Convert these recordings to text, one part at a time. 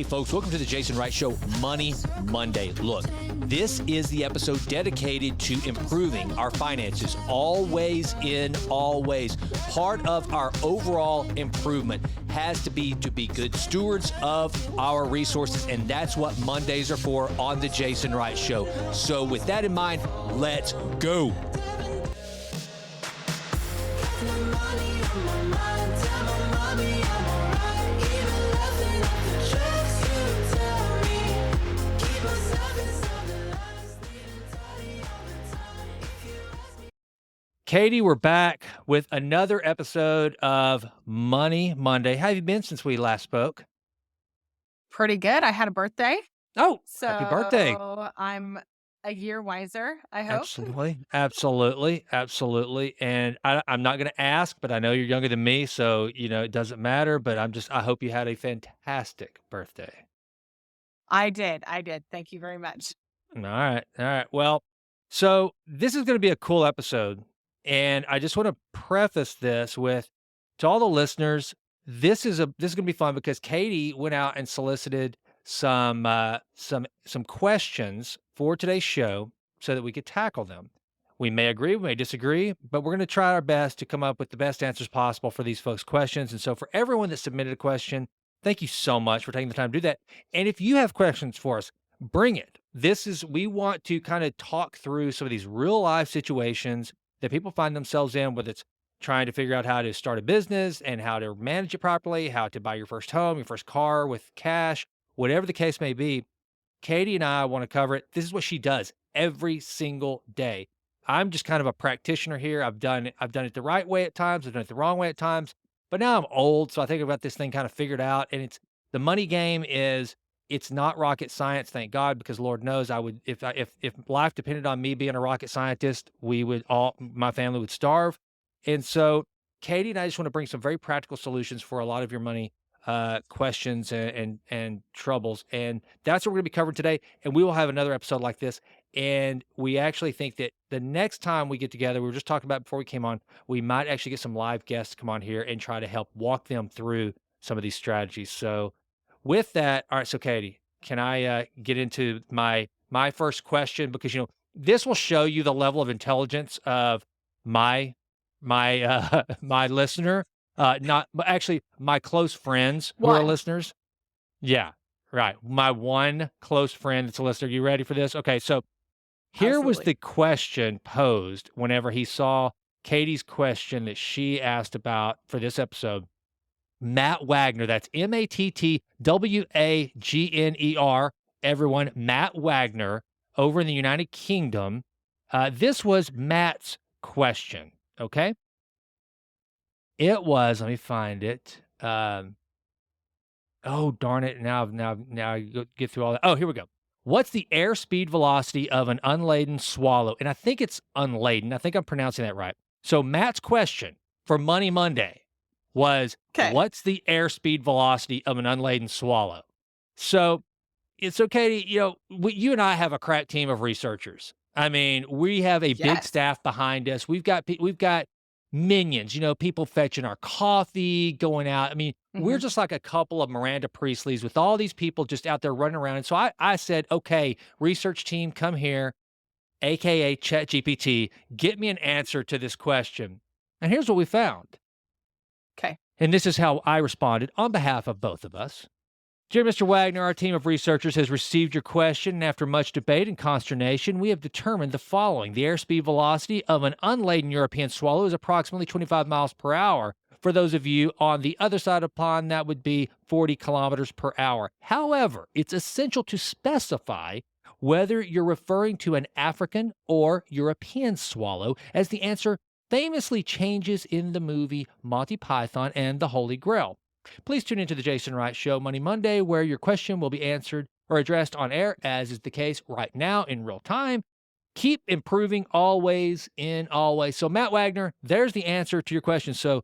Hey, folks, welcome to the Jason Wright Show, Money Monday. Look, this is the episode dedicated to improving our finances, always in all ways. Part of our overall improvement has to be good stewards of our resources, and that's what Mondays are for on the Jason Wright Show. So with that in mind, let's go. Katy, we're back with another episode of Money Monday. How have you been since we last spoke? Pretty good. I had a birthday, Oh, happy birthday. so I'm a year wiser, I hope. Absolutely. And I'm not going to ask, but I know you're younger than me, so, it doesn't matter. But I hope you had a fantastic birthday. I did. Thank you very much. All right. Well, so this is going to be a cool episode. And I just want to preface this with, to all the listeners, this is going to be fun because Katy went out and solicited some questions for today's show so that we could tackle them. We may agree, we may disagree, but we're going to try our best to come up with the best answers possible for these folks' questions. And so for everyone that submitted a question, thank you so much for taking the time to do that. And if you have questions for us, bring it. We want to kind of talk through some of these real life situations that people find themselves in, whether it's trying to figure out how to start a business and how to manage it properly, how to buy your first home, your first car with cash, whatever the case may be. Katy and I want to cover it. This is what she does every single day. I'm just kind of a practitioner here. I've done it the right way at times. I've done it the wrong way at times. But now I'm old, so I think about this thing kind of figured out. And the money game it's not rocket science, thank God, because Lord knows I would, if life depended on me being a rocket scientist, my family would starve. And so Katy and I just want to bring some very practical solutions for a lot of your money questions and troubles. And that's what we're going to be covering today. And we will have another episode like this. And we actually think that the next time we get together, we were just talking about before we came on, we might actually get some live guests to come on here and try to help walk them through some of these strategies. So with that, all right, so Katy, can I get into my first question? Because, this will show you the level of intelligence of my my listener, not but actually my close friends who are One. listeners. Yeah, right. My one close friend that's a listener. You ready for this? Okay, so here was Absolutely. the question posed whenever he saw Katy's question that she asked about for this episode. Matt Wagner, that's Mattwagner, everyone, Matt Wagner over in the United Kingdom. This was Matt's question, okay? It was, let me find it. Oh, darn it. Now I get through all that. Oh, here we go. What's the airspeed velocity of an unladen swallow? And I think it's unladen. I think I'm pronouncing that right. So Matt's question for Money Monday was, Okay. what's the airspeed velocity of an unladen swallow? So it's okay to, you and I have a crack team of researchers. I mean, we have a big Yes. staff behind us. We've got minions, people fetching our coffee, going out. I mean, we're Mhm. just like a couple of Miranda Priestleys with all these people just out there running around. And so I said, okay, research team, come here, AKA ChatGPT, get me an answer to this question. And here's what we found. Okay. And this is how I responded on behalf of both of us. Dear Mr. Wagner, our team of researchers has received your question, and after much debate and consternation, we have determined the following. The airspeed velocity of an unladen European swallow is approximately 25 miles per hour. For those of you on the other side of the pond, that would be 40 kilometers per hour. However, it's essential to specify whether you're referring to an African or European swallow, as the answer famously changes in the movie Monty Python and the Holy Grail. Please tune into the Jason Wright Show Money Monday, where your question will be answered or addressed on air, as is the case right now in real time. Keep improving always in always. So Matt Wagner, there's the answer to your question. So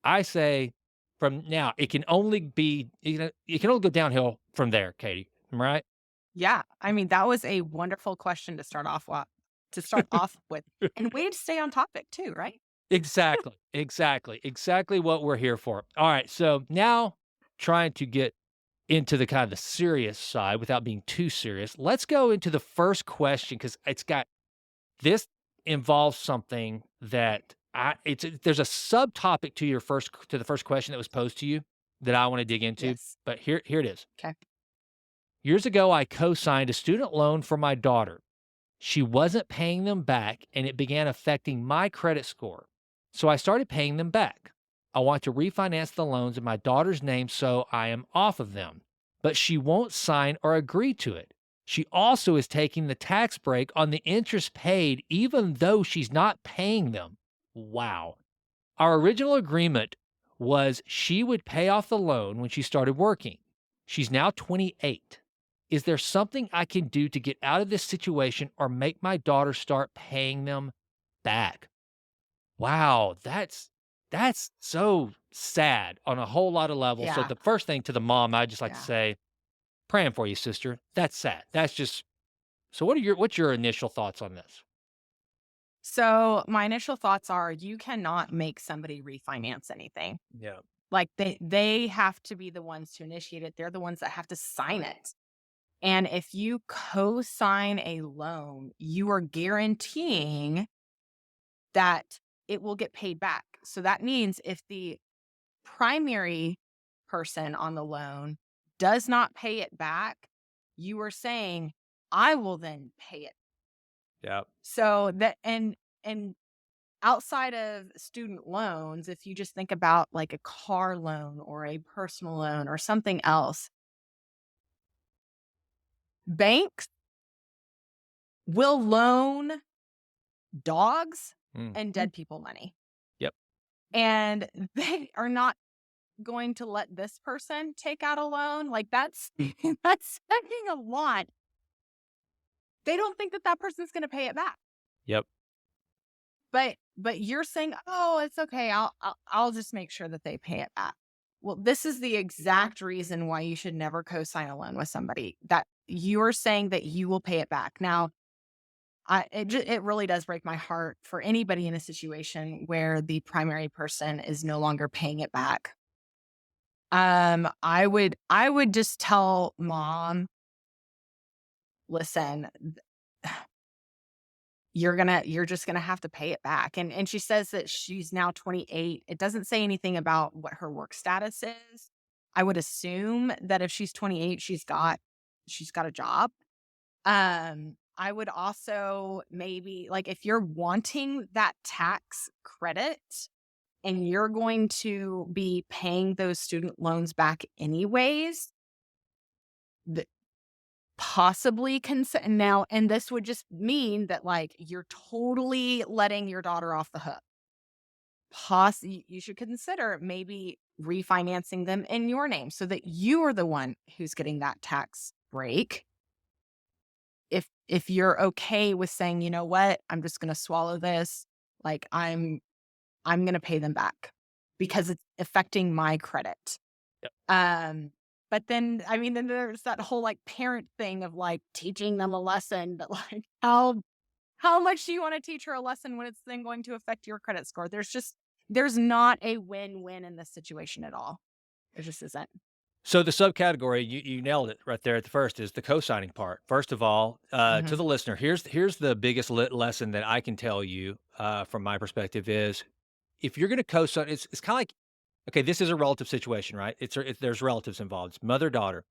I say from now, it can only go downhill from there, Katy. Am I right? Yeah. I mean, that was a wonderful question to start off with. And way to stay on topic too, right? Exactly what we're here for. All right, so now trying to get into the kind of the serious side without being too serious, let's go into the first question because this involves something that there's a subtopic to the first question that was posed to you that I want to dig into, Yes. but here it is. Okay. Years ago, I co-signed a student loan for my daughter. She wasn't paying them back, and it began affecting my credit score. So I started paying them back. I want to refinance the loans in my daughter's name so I am off of them, but she won't sign or agree to it. She also is taking the tax break on the interest paid, even though she's not paying them. Wow. Our original agreement was she would pay off the loan when she started working. She's now 28. Is there something I can do to get out of this situation or make my daughter start paying them back? Wow, that's so sad on a whole lot of levels. So Yeah. the first thing to the mom, I just like to Yeah. say, praying for you, sister. That's sad. That's just so what's your initial thoughts on this? So my initial thoughts are you cannot make somebody refinance anything. Yeah. Like they have to be the ones to initiate it. They're the ones that have to sign it. And if you co-sign a loan, you are guaranteeing that it will get paid back. So that means if the primary person on the loan does not pay it back, you are saying, I will then pay it. Yeah. So that and outside of student loans, if you just think about like a car loan or a personal loan or something else, banks will loan dogs and Mhm. dead people money. Yep. And they are not going to let this person take out a loan. Like that's that's saying a lot. They don't think that that person's going to pay it back. Yep. But you're saying, "Oh, it's okay. I'll just make sure that they pay it back." Well, this is the exact reason why you should never co-sign a loan with somebody. That you're saying that you will pay it back. Now, it really does break my heart for anybody in a situation where the primary person is no longer paying it back. I would just tell mom, "Listen, you're just gonna have to pay it back." And she says that she's now 28. It doesn't say anything about what her work status is. I would assume that if she's 28, she's got a job. I would also maybe like if you're wanting that tax credit and you're going to be paying those student loans back anyways, th- possibly consider now, and this would just mean that like you're totally letting your daughter off the hook. You should consider maybe refinancing them in your name so that you are the one who's getting that tax break. If you're okay with saying, you know what, I'm just gonna swallow this, like I'm gonna pay them back because it's affecting my credit. Yep. But then I mean, then there's that whole like parent thing of like teaching them a lesson, but like how much do you want to teach her a lesson when it's then going to affect your credit score? There's not a win-win in this situation at all. There just isn't. So the subcategory, you nailed it right there at the first, is the co-signing part. First of all, to the Mhm. listener, here's the biggest lesson that I can tell you from my perspective is if you're going to co-sign, it's kind of like okay, this is a relative situation, right? There's relatives involved. It's mother daughter.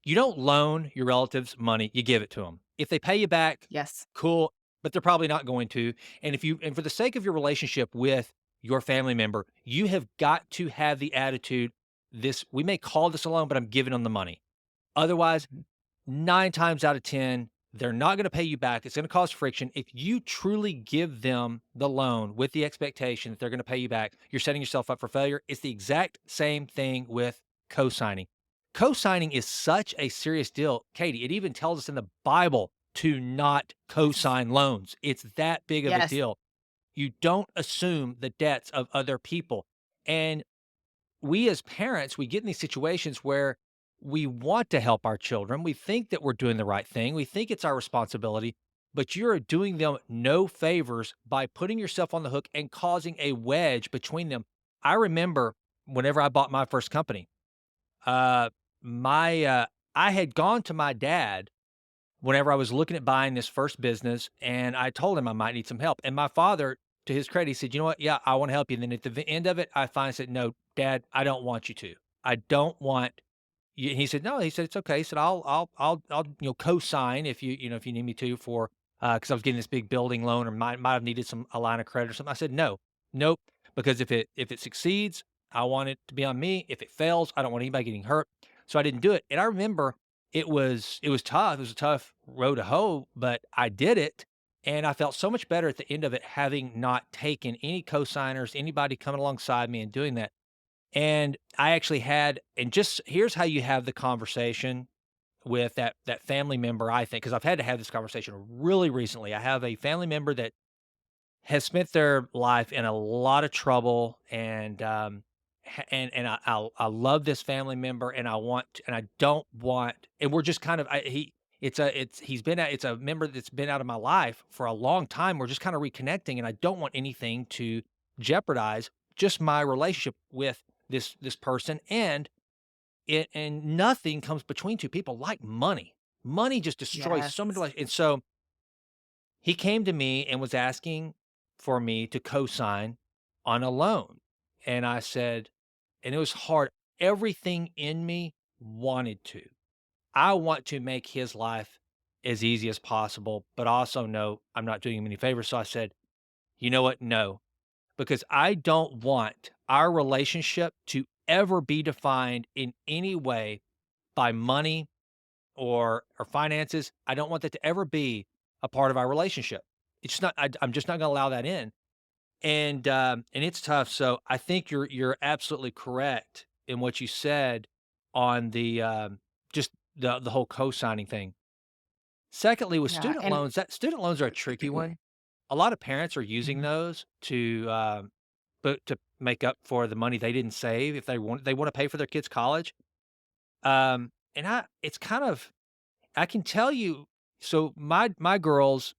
You don't loan your relatives money; you give it to them. If they pay you back, Yes. cool, but they're probably not going to. And for the sake of your relationship with your family member, you have got to have the attitude. This we may call this a loan, but I'm giving them the money. Otherwise, 9 times out of 10, they're not gonna pay you back. It's gonna cause friction. If you truly give them the loan with the expectation that they're gonna pay you back, you're setting yourself up for failure. It's the exact same thing with co-signing. Co-signing is such a serious deal. Katie, it even tells us in the Bible to not Yes. co-sign loans. It's that big of a Yes. deal. You don't assume the debts of other people. And we as parents, we get in these situations where we want to help our children. We think that we're doing the right thing. We think it's our responsibility, but you're doing them no favors by putting yourself on the hook and causing a wedge between them. I remember whenever I bought my first company, uh, I had gone to my dad whenever I was looking at buying this first business, and I told him I might need some help. And my father, to his credit, he said, "You know what? Yeah, I want to help you." And then at the end of it, I finally said, "No, Dad, I don't want you to. I don't want." He said, "No." He said, "It's okay." He said, I'll co-sign if if you need me to for because I was getting this big building loan or might have needed a line of credit or something." I said, "No, nope, because if it succeeds, I want it to be on me. If it fails, I don't want anybody getting hurt." So I didn't do it. And I remember it was tough. It was a tough road to hoe, but I did it. And I felt so much better at the end of it having not taken any co-signers, anybody coming alongside me and doing that. And I actually had and just here's how you have the conversation with that family member, I think, because 'cause I've had to have this conversation really recently. I have a family member that has spent their life in a lot of trouble, and, and I love this family member, and I don't want and we're just kind of it's a member that's been out of my life for a long time. We're just kinda reconnecting, and I don't want anything to jeopardize just my relationship with this person, and nothing comes between 2 people like money. Money just destroys so many Yes. lives, and so he came to me and was asking for me to co-sign on a loan, and I said and it was hard. Everything in me wanted to. I want to make his life as easy as possible, but also know I'm not doing him any favors, so I said, "You know what? No, because I don't want our relationship to ever be defined in any way by money or finances. I don't want that to ever be a part of our relationship. It's just not I'm just not gonna allow that in." And it's tough. So I think you're absolutely correct in what you said on just the whole co-signing thing. Secondly, with Yeah, student and loans, that student loans are a tricky one. A lot of parents are using Mhm. those but to make up for the money they didn't save if they wanna pay for their kids' college. And I it's kind of I can tell you so my girls,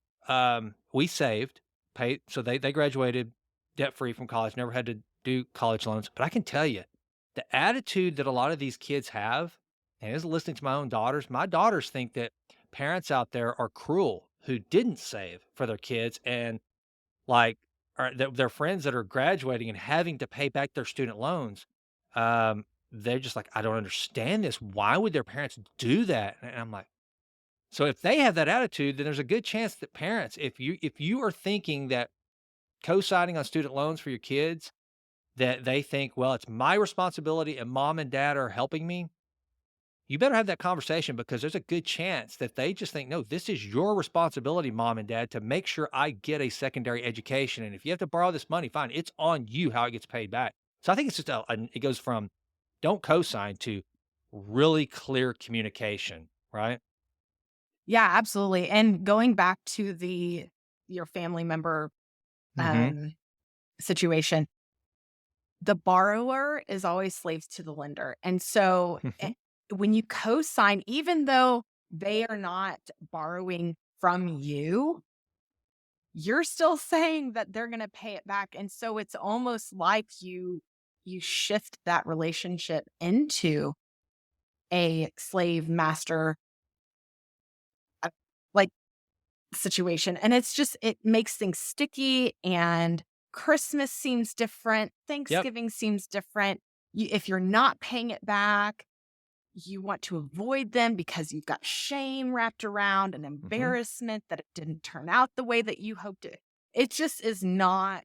we saved, paid so they graduated debt-free from college, never had to do college loans, but I can tell you, the attitude that a lot of these kids have, and as listening to my daughters think that parents out there are cruel who didn't save for their kids and, like, or their friends that are graduating and having to pay back their student loans, they're just like, "I don't understand this. Why would their parents do that?" And I'm like so if they have that attitude, then there's a good chance that parents, if you are thinking that co-signing on student loans for your kids, that they think, well, it's my responsibility and mom and dad are helping me, you better have that conversation because there's a good chance that they just think, no, this is your responsibility, mom and dad, to make sure I get a secondary education. And if you have to borrow this money, fine, it's on you how it gets paid back. So I think it's just it goes from don't co-sign to really clear communication, right? yeah, absolutely. And going back to the your family member Hmm. um situation, the borrower is always slaves to the lender. And so when you co-sign, even though they are not borrowing from you, you're still saying that they're going to pay it back. And so it's almost like you shift that relationship into a slave master uh, like situation. And it's just it makes things sticky, and Christmas seems different, Yep. Thanksgiving seems different. If you're not paying it back, you want to avoid them because you've got shame wrapped around and Hmm. embarrassment that it didn't turn out the way that you hoped it. It just is not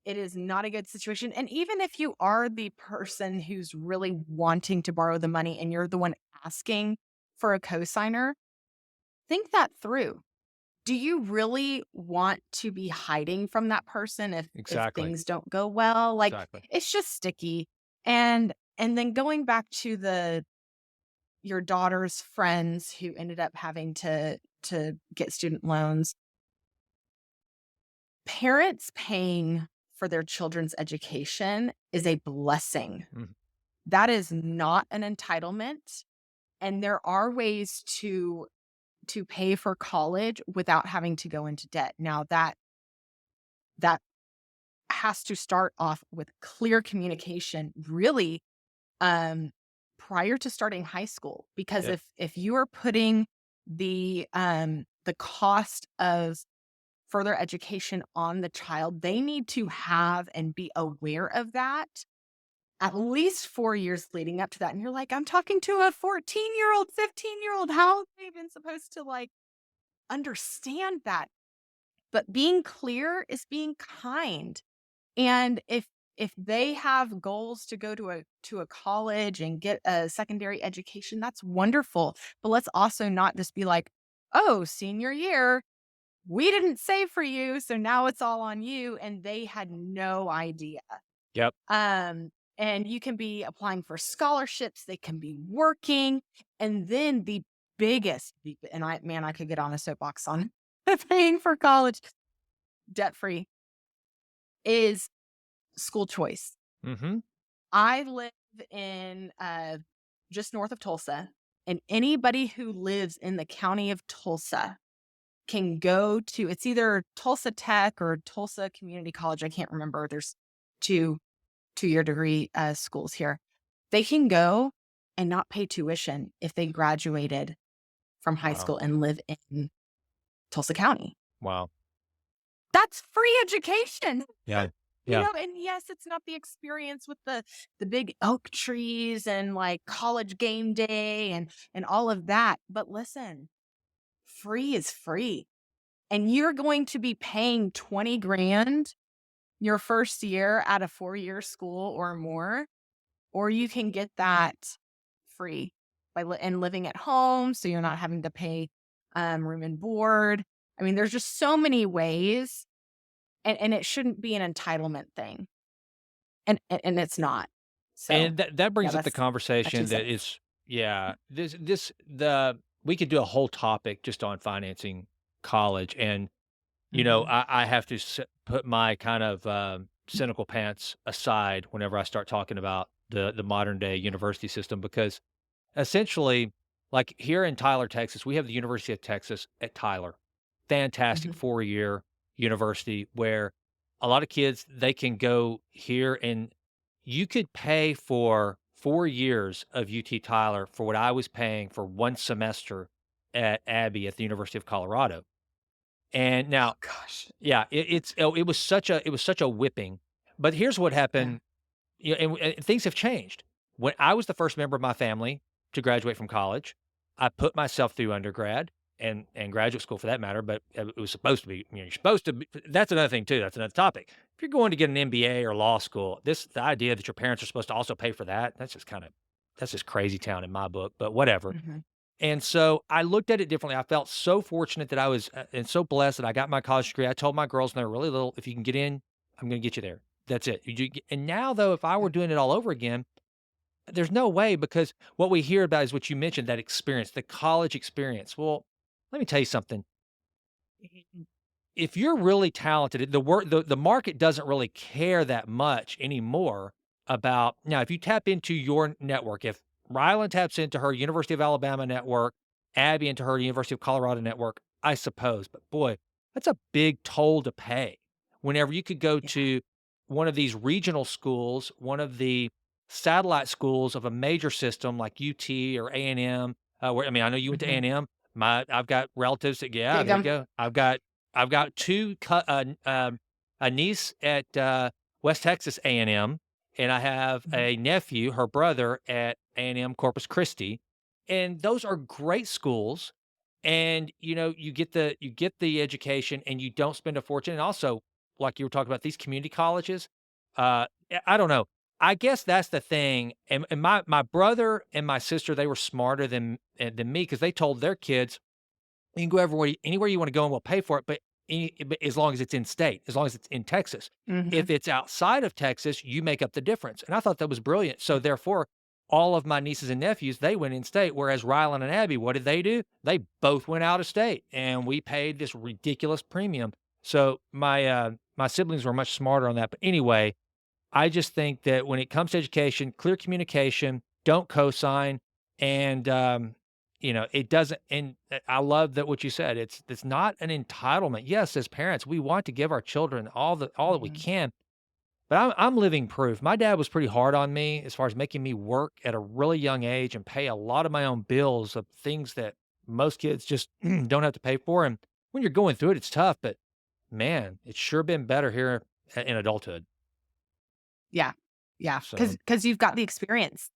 it is not a good situation. And even if you are the person who's really wanting to borrow the money and you're the one asking for a cosigner, think that through. Do you really want to be hiding from that person if Exactly. things don't go well? Like, Exactly. it's just sticky. And then going back to the your daughter's friends who ended up having to get student loans, parents paying for their children's education is a blessing. Mhm. That is not an entitlement, and there are ways to pay for college without having to go into debt. Now that has to start off with clear communication, really, um, prior to starting high school, because Yep. if you are putting the cost of further education on the child, they need to have and be aware of that at least 4 years leading up to that. And you're like, I'm talking to a 14-year-old, 15-year-old. How are they even supposed to like understand that? But being clear is being kind. And if they have goals to go to a college and get a secondary education, that's wonderful. But let's also not just be like, "Oh, senior year, we didn't save for you, so now it's all on you," and they had no idea. Yep. Um, and you can be applying for scholarships, they can be working, and then and I could get on a soapbox on paying for college debt free is school choice. Mhm. I live in just north of Tulsa, and anybody who lives in the county of Tulsa can go to it's either Tulsa Tech or Tulsa Community College. I can't remember. There's two 2-year degree schools here. They can go and not pay tuition if they graduated from high Wow. school and live in Tulsa County. Wow. That's free education. Yeah. You Yeah. know, and yes, it's not the experience with the big oak trees and like college game day and all of that. But listen, free is free. And you're going to be paying 20 grand your first year at a 4-year school or more, or you can get that free and living at home so you're not having to pay room and board. I mean, there's just so many ways and it shouldn't be an entitlement thing. And it's not. So, And that yeah, brings up the that's my 2 conversation that cents. is yeah, we could do a whole topic just on financing college, and, Mhm, I have to put my kind of, cynical pants aside whenever I start talking about the modern day university system because essentially, like, here in Tyler, Texas, we have the University of Texas at Tyler. Fantastic mhm. 4-year university where a lot of kids, they can go here and you could pay for 4 years of UT Tyler for what I was paying for 1 semester at Abbey at the University of Colorado. And Oh now gosh. yeah, it was such a whipping. But here's what Yeah. happened, and things have changed. When I was the first member of my family to graduate from college, I put myself through undergrad and graduate school for that matter, but it was supposed to be, you're supposed to be that's another thing too, that's another topic. If you're going to get an MBA or law school, the idea that your parents are supposed to also pay for that, that's just crazy town in my book, but whatever. Mhm. And so I looked at it differently. I felt so fortunate that I was and so blessed that I got my college degree. I told my girls when they were really little, if you can get in, I'm going to get you there. That's it. And now, though, if I Yeah. were doing it all over again, there's no way because what we hear about is what you mentioned that experience, the college experience. Well, let me tell you something. If you're really talented, the market doesn't really care that much anymore about now, if you tap into your network, if Rylan taps into her University of Alabama network, Abby into her University of Colorado network, I suppose, but boy, that's a big toll to pay whenever you could go Yeah. to one of these regional schools, one of the satellite schools of a major system like UT or A&M, where I mean, I know you went to Mhm. A&M. I've got relatives that yeah, Big there you 'em. go. I've got 2 a niece at, West Texas A&M, and I have Mhm. a nephew, her brother, at A&M Corpus Christi, and those are great schools, and, you get the education and you don't spend a fortune, and also, like you were talking about these community colleges, I don't know. I guess that's the thing, and my brother and my sister, they were smarter than me because they told their kids you can go anywhere you wanna go, and we'll pay for it, but as long as it's in state, as long as it's in Texas. Mhm. If it's outside of Texas, you make up the difference, and I thought that was brilliant. So, therefore, all of my nieces and nephews, they went in state, whereas Rylan and Abby, what did they do? They both went out of state, and we paid this ridiculous premium. So, my siblings were much smarter on that, but anyway, I just think that when it comes to education, clear communication, don't cosign, and, it doesn't and I love that what you said, it's not an entitlement. Yes, as parents, we want to give our children all that we Mhm. can, But I'm living proof. My dad was pretty hard on me as far as making me work at a really young age and pay a lot of my own bills of things that most kids just don't have to pay for, and when you're going through it, it's tough, but man, it's sure been better here in adulthood. Yeah. Yeah. So, Because you've got the experience.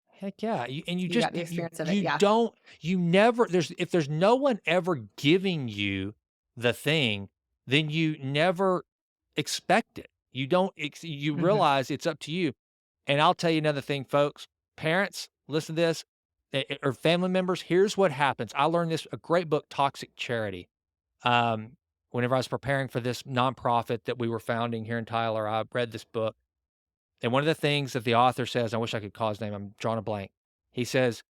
heck yeah, and you You just got the you experience of it. you Yeah. don't you never there's if there's no one ever giving you the thing, then you never expect it. You don't you Mhm. realize it's up to you. And I'll tell you another thing, folks. Parents, listen to this, or family members. Here's what happens. I learned this a great book, Toxic Charity. Whenever I was preparing for this nonprofit that we were founding here in Tyler, I read this book, and one of the things that the author says, I wish I could call his name. I'm drawing a blank. He says,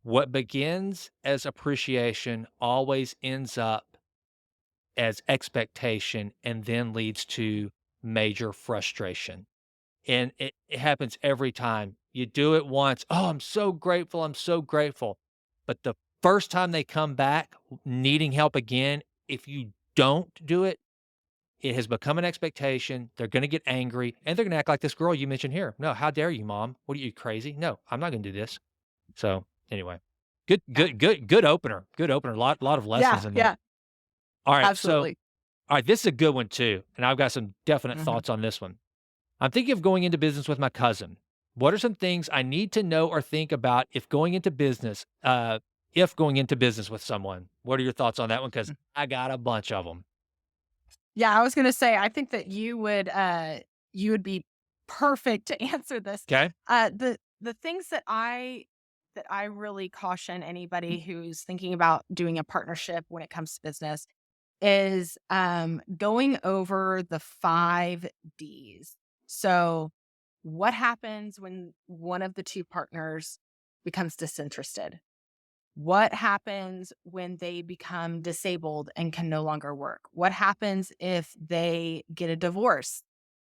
"What begins as appreciation always ends up as expectation, and then leads to major frustration." And it happens every time. You do it once, "Oh, I'm so grateful, I'm so grateful." But the first time they come back needing help again, if you don't do it, it has become an expectation. They're gonna get angry, and they're gonna act like this girl you mentioned here. "No, how dare you, mom? What are you, crazy? No, I'm not gonna do this." So, anyway, Yeah. good opener, good opener. Lot of Yeah. lessons in there. Yeah. Alright, so Absolutely. alright, this is a good one too, and I've got some definite Mhm. thoughts on this one. I'm thinking of going into business with my cousin. What are some things I need to know or think about if going into business with someone? What are your thoughts on that one? Because Mm. I got a bunch of them. Yeah, I was gonna say, I think that you would be perfect to answer this. Okay. The things that I really caution anybody who's thinking about doing a partnership when it comes to business is, going over the 5 Ds. So, what happens when one of the 2 partners becomes disinterested? What happens when they become disabled and can no longer work? What happens if they get a divorce?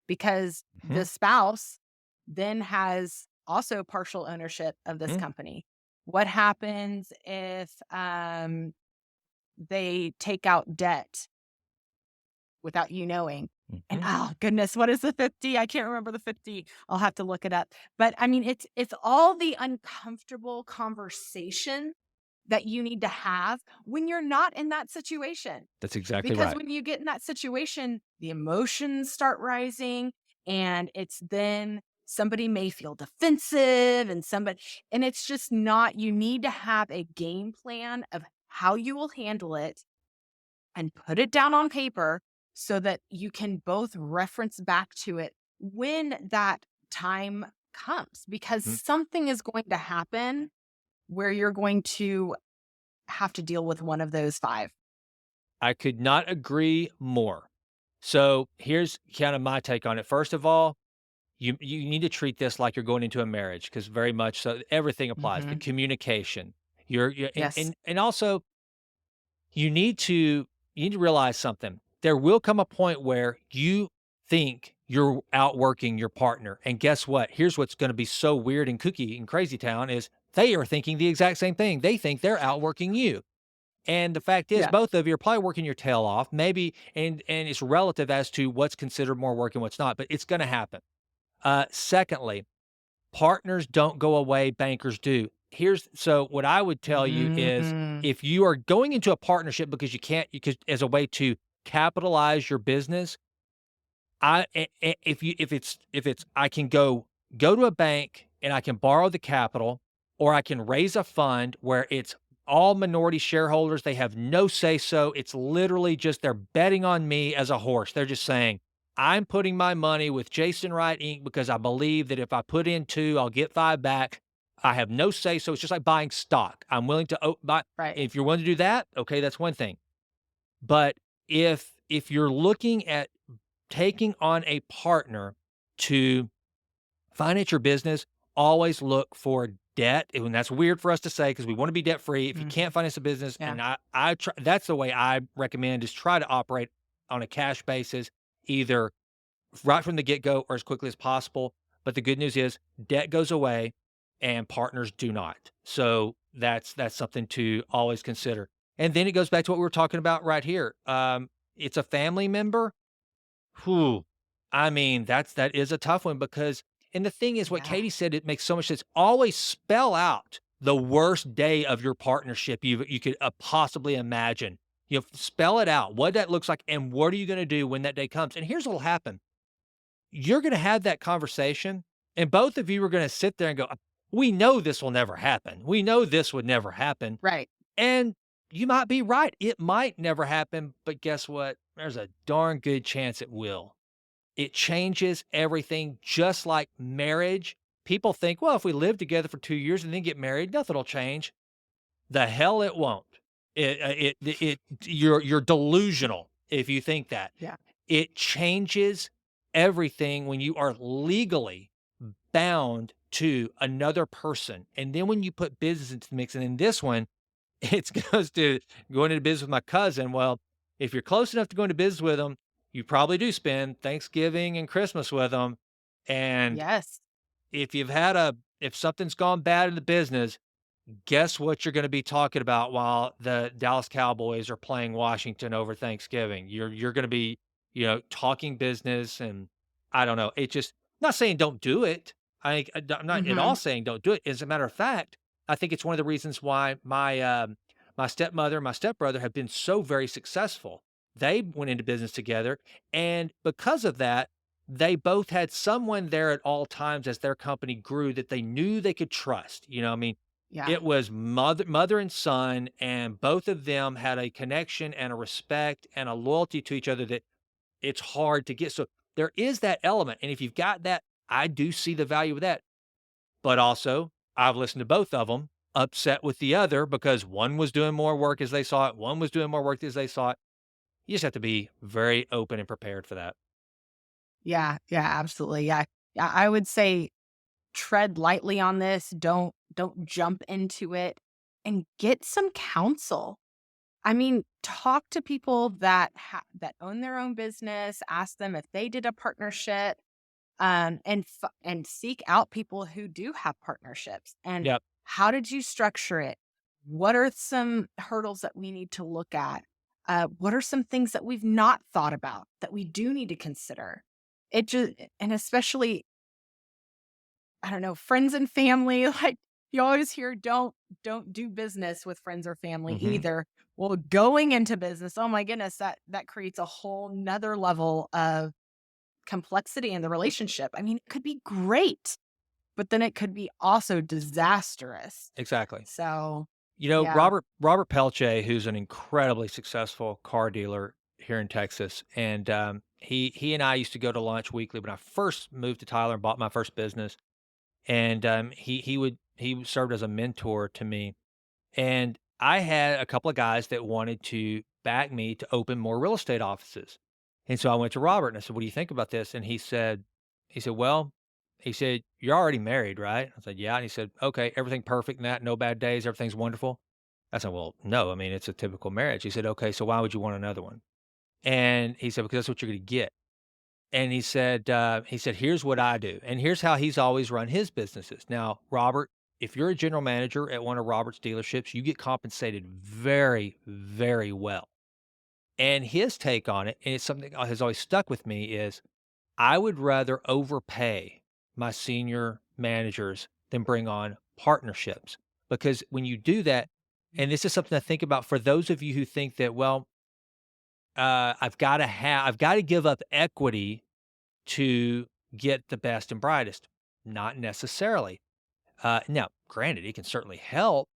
Because Mhm, the spouse then has also partial ownership of this mhm, company. What happens if they take out debt without you knowing? And mhm, oh goodness, what is the 50? I can't remember the 50. I'll have to look it up. But I mean, it's all the uncomfortable conversation that you need to have when you're not in that situation. that's exactly Because right. when you get in that situation, the emotions start rising, and it's then somebody may feel defensive and it's just not, you need to have a game plan of how you will handle it and put it down on paper so that you can both reference back to it when that time comes, because Mhm. something is going to happen where you're going to have to deal with one of those 5. I could not agree more. So here's kind of my take on it. First of all, you need to treat this like you're going into a marriage because very much so everything applies. The Mhm. communication, you're Yes. and also you need to you need to realize something. There will come a point where you think you're outworking your partner. And guess what? Here's what's going to be so weird and kooky in crazy town is they are thinking the exact same thing. They think they're outworking you. And the fact is Yeah. both of you are probably working your tail off, maybe, and it's relative as to what's considered more work and what's not, but it's going to happen. Secondly, partners don't go away, bankers do. Here's so what I would tell you is Mhm. if you are going into a partnership because you can't because as a way to capitalize your business, if it's I can go to a bank and I can borrow the capital or I can raise a fund where it's all minority shareholders, they have no say so. It's literally just they're betting on me as a horse. They're just saying, "I'm putting my money with Jason Wright Inc. because I believe that if I put in 2, I'll get 5 back." I have no say so. It's just like buying stock. I'm willing to buy Right. if you're willing to do that, okay, that's one thing. But if you're looking at taking on a partner to finance your business, always look for debt. And that's weird for us to say because we want to be debt free. If you can't Mhm. finance a business, Yeah. and I try, that's the way I recommend is try to operate on a cash basis, either right from the get go or as quickly as possible. But the good news is debt goes away and partners do not. So that's something to always consider. And then it goes back to what we were talking about right here. It's a family member. Whew. I mean, that is a tough one because and the thing is what Yeah. Katie said, it makes so much sense. Always spell out the worst day of your partnership you could, possibly imagine. You know, spell it out, what that looks like, and what are you gonna do when that day comes? And here's what'll happen. You're gonna have that conversation, and both of you are gonna sit there and go, "We know this will never happen. We know this would never happen." Right. And you might be right. It might never happen, but guess what? There's a darn good chance it will. It changes everything just like marriage. People think, well, if we live together for 2 years and then get married, nothing'll change. The hell it won't. You're delusional if you think that. Yeah. It changes everything when you are legally bound to another person. And then when you put business into the mix, and in this one, it's goes to going into business with my cousin. Well, if you're close enough to go into business with them, you probably do spend Thanksgiving and Christmas with them. And Yes. if if something's gone bad in the business, guess what you're gonna be talking about while the Dallas Cowboys are playing Washington over Thanksgiving? You're gonna be, talking business, and I don't know, it just not saying don't do it. I'm not at all Mhm. saying don't do it. As a matter of fact, I think it's one of the reasons why my stepmother and my stepbrother have been so very successful. They went into business together, and because of that, they both had someone there at all times as their company grew that they knew they could trust. I mean, Yeah. it was mother and son, and both of them had a connection and a respect and a loyalty to each other that it's hard to get. So there is that element, and if you've got that, I do see the value of that. But also, I've listened to both of them upset with the other because one was doing more work as they saw it, one was doing more work as they saw it. You just have to be very open and prepared for that. Yeah. Yeah, absolutely. Yeah. Yeah, I would say tread lightly on this. Don't jump into it and get some counsel. I mean, talk to people that own their own business, ask them if they did a partnership, and seek out people who do have partnerships. And Yep, how did you structure it? What are some hurdles that we need to look at? What are some things that we've not thought about that we do need to consider? It just and especially, I don't know, friends and family. Like, you always hear, don't do business with friends or family mhm, either. Well, going into business, oh my goodness, that creates a whole nother level of complexity in the relationship. I mean, it could be great, but then it could be also disastrous. exactly. So, yeah. Robert Pelche, who's an incredibly successful car dealer here in Texas, and, he and I used to go to lunch weekly when I first moved to Tyler and bought my first business, and, he served as a mentor to me, and I had a couple of guys that wanted to back me to open more real estate offices, and so I went to Robert and I said, "What do you think about this?" And he said, "Well," he said, "You're already married, right?" I said, "Yeah." And he said, "Okay, everything perfect in that, no bad days, everything's wonderful?" I said, "Well, no, I mean, it's a typical marriage." He said, "Okay, so why would you want another one?" And he said, "Because that's what you're gonna get." And he said, "Here's what I do." And here's how he's always run his businesses. Now, Robert, if you're a general manager at one of Robert's dealerships, you get compensated very, very well. And his take on it, and it's something that has always stuck with me, is I would rather overpay my senior managers than bring on partnerships. Because when you do that, and this is something to think about for those of you who think that, well, I've got to give up equity to get the best and brightest. Not necessarily. Now, granted, it can certainly help,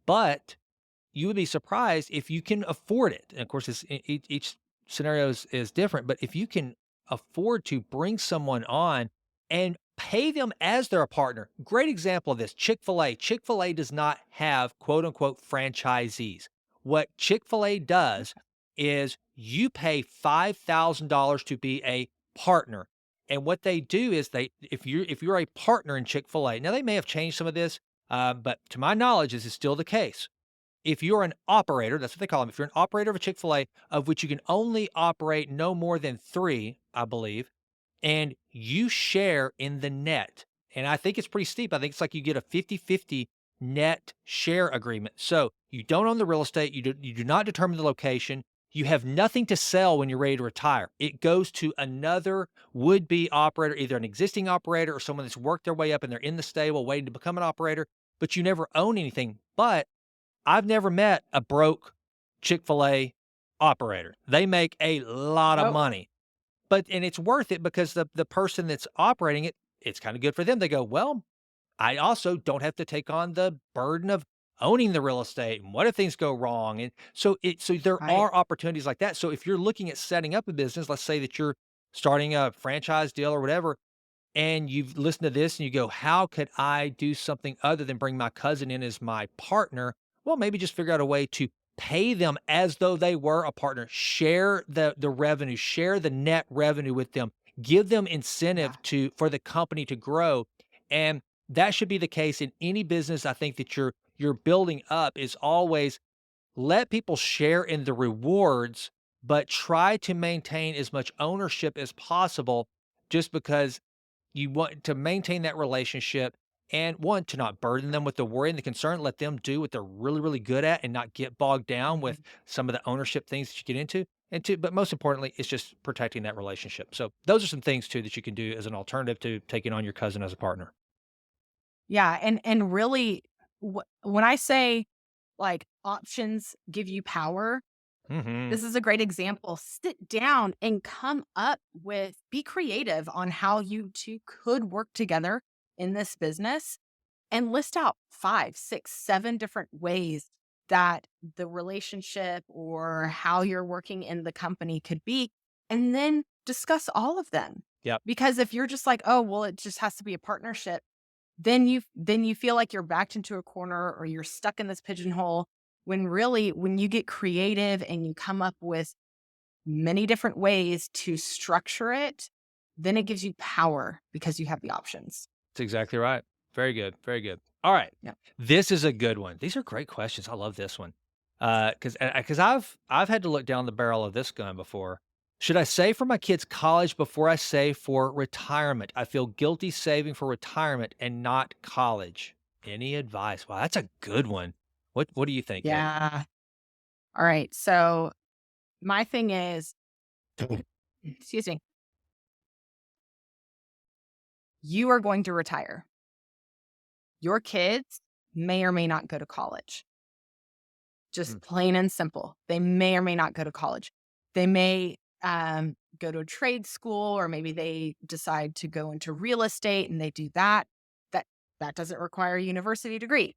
but you would be surprised if you can afford it. And of course, each scenario is different, but if you can afford to bring someone on and pay them as their partner. Great example of this, Chick-fil-A. Chick-fil-A does not have quote unquote franchisees. What Chick-fil-A does is you pay $5,000 to be a partner. And what they do is if you're a partner in Chick-fil-A, now they may have changed some of this, but to my knowledge, this is still the case. If you're an operator, that's what they call them. If you're an operator of a Chick-fil-A, of which you can only operate no more than 3, I believe, and you share in the net. And I think it's pretty steep. I think it's like you get a 50-50 net share agreement. So you don't own the real estate. You do not determine the location. you have nothing to sell when you're ready to retire. It goes to another would-be operator, either an existing operator or someone that's worked their way up and they're in the stable waiting to become an operator, but you never own anything. But I've never met a broke Chick-fil-A operator. They make a lot of Oh, money, and it's worth it because the person that's operating it, it's kinda good for them. They go, "Well, I also don't have to take on the burden of owning the real estate, and what if things go wrong?" And so there right. are opportunities like that. So if you're looking at setting up a business, let's say that you're starting a franchise deal or whatever, and you've listened to this and you go, "How could I do something other than bring my cousin in as my partner?" Well, maybe just figure out a way to pay them as though they were a partner. Share the revenue, share the net revenue with them. Give them Yeah. incentive for the company to grow. And that should be the case in any business I think that you're building up is always let people share in the rewards, but try to maintain as much ownership as possible just because you want to maintain that relationship and one, to not burden them with the worry and the concern, let them do what they're really, really good at and not get bogged down with Mhm. some of the ownership things that you get into. And two, but most importantly, it's just protecting that relationship. So those are some things too that you can do as an alternative to taking on your cousin as a partner. Yeah, and really, when I say, like, options give you power, Hmm. this is a great example. Sit down and come up with be creative on how you 2 could work together in this business and list out 5, 6, 7 different ways that the relationship or how you're working in the company could be, and then discuss all of them. Yep. Because if you're just like, "Oh, well, it just has to be a partnership," then you feel like you're backed into a corner or you're stuck in this pigeonhole, when really, when you get creative and you come up with many different ways to structure it, then it gives you power because you have the options. That's exactly right. Very good. Very good. All right. Yeah. This is a good one. These are great questions. I love this one. Because I've had to look down the barrel of this gun before. Should I save for my kids' college before I save for retirement? I feel guilty saving for retirement and not college. Any advice? Wow, that's a good one. What do you think, Kate? Yeah. All right. So my thing is, excuse me, you are going to retire. Your kids may or may not go to college. Mm, Just plain and simple. They may or may not go to college. They may go to a trade school, or maybe they decide to go into real estate and they do that. That that doesn't require a university degree.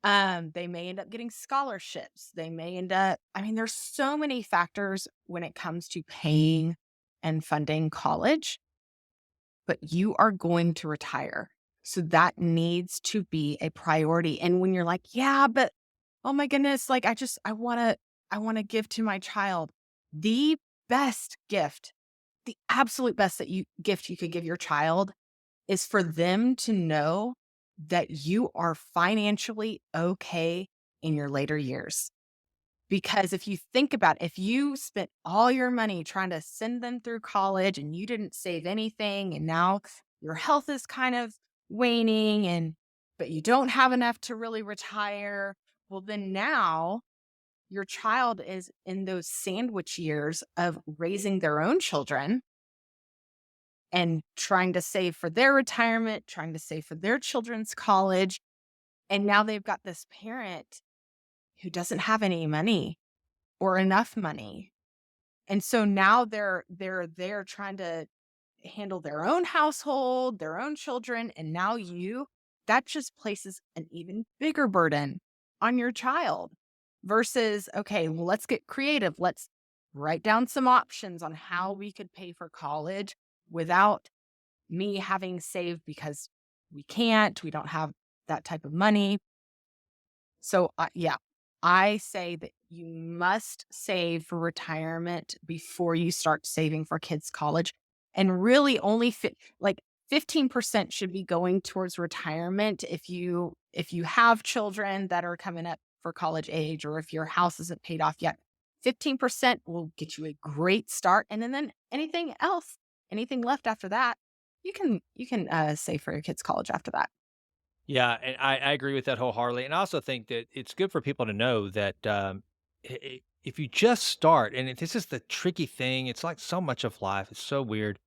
They may end up getting scholarships. They may end up, I mean, there's so many factors when it comes to paying and funding college, but you are going to retire. So that needs to be a priority. And when you're like, yeah, but oh my goodness, like I want to give to my child. The best gift, the absolute best that you gift you could give your child is for them to know that you are financially okay in your later years. Because if you think about it, if you spent all your money trying to send them through college and you didn't save anything and now your health is kind of waning and but you don't have enough to really retire, well then now your child is in those sandwich years of raising their own children and trying to save for their retirement, trying to save for their children's college, and now they've got this parent who doesn't have any money or enough money. And so now they're trying to handle their own household, their own children, and now you that just places an even bigger burden on your child versus, okay, well, let's get creative. Let's write down some options on how we could pay for college without me having saved because we don't have that type of money. So, yeah, I say that you must save for retirement before you start saving for kids' college. And really only like 15% should be going towards retirement if you have children that are coming up for college age or if your house isn't paid off yet. 15% will get you a great start. And then anything else, anything left after that, you can save for your kids' college after that. Yeah, and I agree with that wholeheartedly. And I also think that it's good for people to know that if you just start, and this is the tricky thing, it's like so much of life. It's so weird.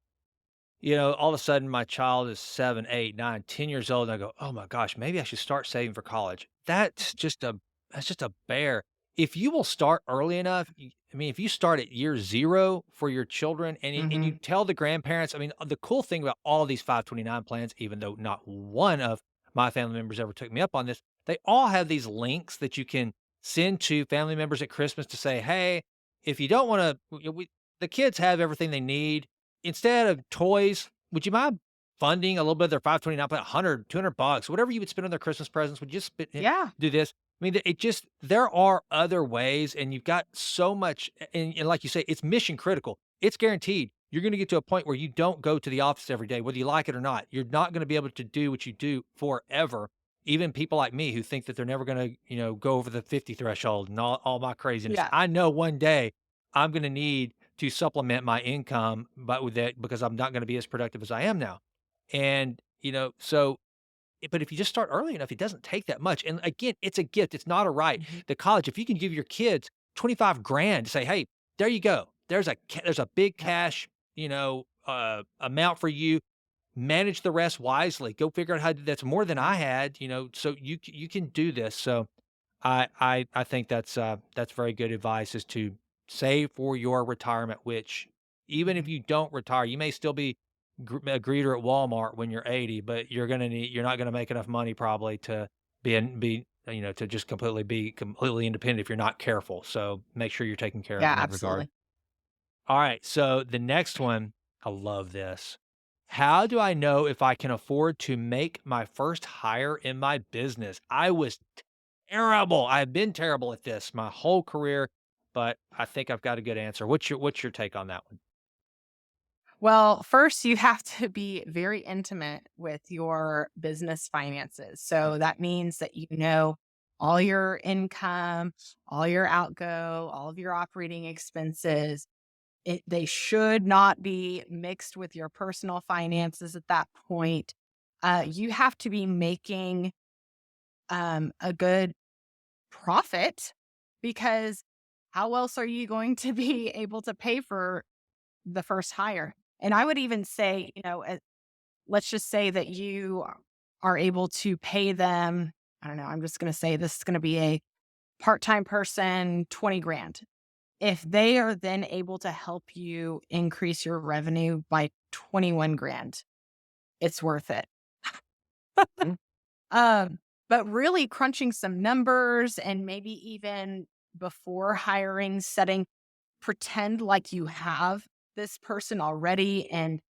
All of a sudden my child is 7, 8, 9, 10 years old, and I go, "Oh my gosh, maybe I should start saving for college." That's just a bear. If you will start early enough, I mean, if you start at year 0 for your children and you Mhm. tell the grandparents, I mean, the cool thing about all of these 529 plans, even though not one of my family members ever took me up on this, they all have these links that you can send to family members at Christmas to say, "Hey, if you don't wanna," the kids have everything they need. Instead of toys, would you mind funding a little bit of their 529, put 100, $200, whatever you would spend on their Christmas presents, would you just Yeah. do this? I mean, it just there are other ways, and you've got so much, and like you say, it's mission critical. It's guaranteed. You're gonna get to a point where you don't go to the office every day, whether you like it or not. You're not gonna be able to do what you do forever. Even people like me who think that they're never gonna, go over the 50 threshold and all my craziness. Yeah. I know one day I'm gonna need to supplement my income, but with that because I'm not gonna be as productive as I am now. And, but if you just start early enough, it doesn't take that much. And again, it's a gift. It's not a right. Mhm. The college, if you can give your kids 25 grand to say, "Hey, there you go. There's a big Yep. cash, amount for you. Manage the rest wisely. Go figure out how to do that's more than Yeah. I had, so you can do this." So I think that's very good advice is to save for your retirement, which even if Mhm. you don't retire, you may still be a greeter at Walmart when you're 80, but you're not gonna make enough money probably to to just be completely independent if you're not careful. So make sure you're taken care of Yeah, in that regard. absolutely. All right. So the next one, I love this. How do I know if I can afford to make my first hire in my business? I was terrible. I've been terrible at this my whole career, but I think I've got a good answer. What's your take on that one? Well, first, you have to be very intimate with your business finances. So that means that you know all your income, all your outgo, all of your operating expenses. They should not be mixed with your personal finances at that point. You have to be making a good profit because how else are you going to be able to pay for the first hire? And I would even say, let's just say that you are able to pay them. I don't know. I'm just going to say this is going to be a part time person, 20 grand. If they are then able to help you increase your revenue by 21 grand, it's worth it. Mm. Um, but really crunching some numbers and maybe even before hiring, pretend like you have this person already and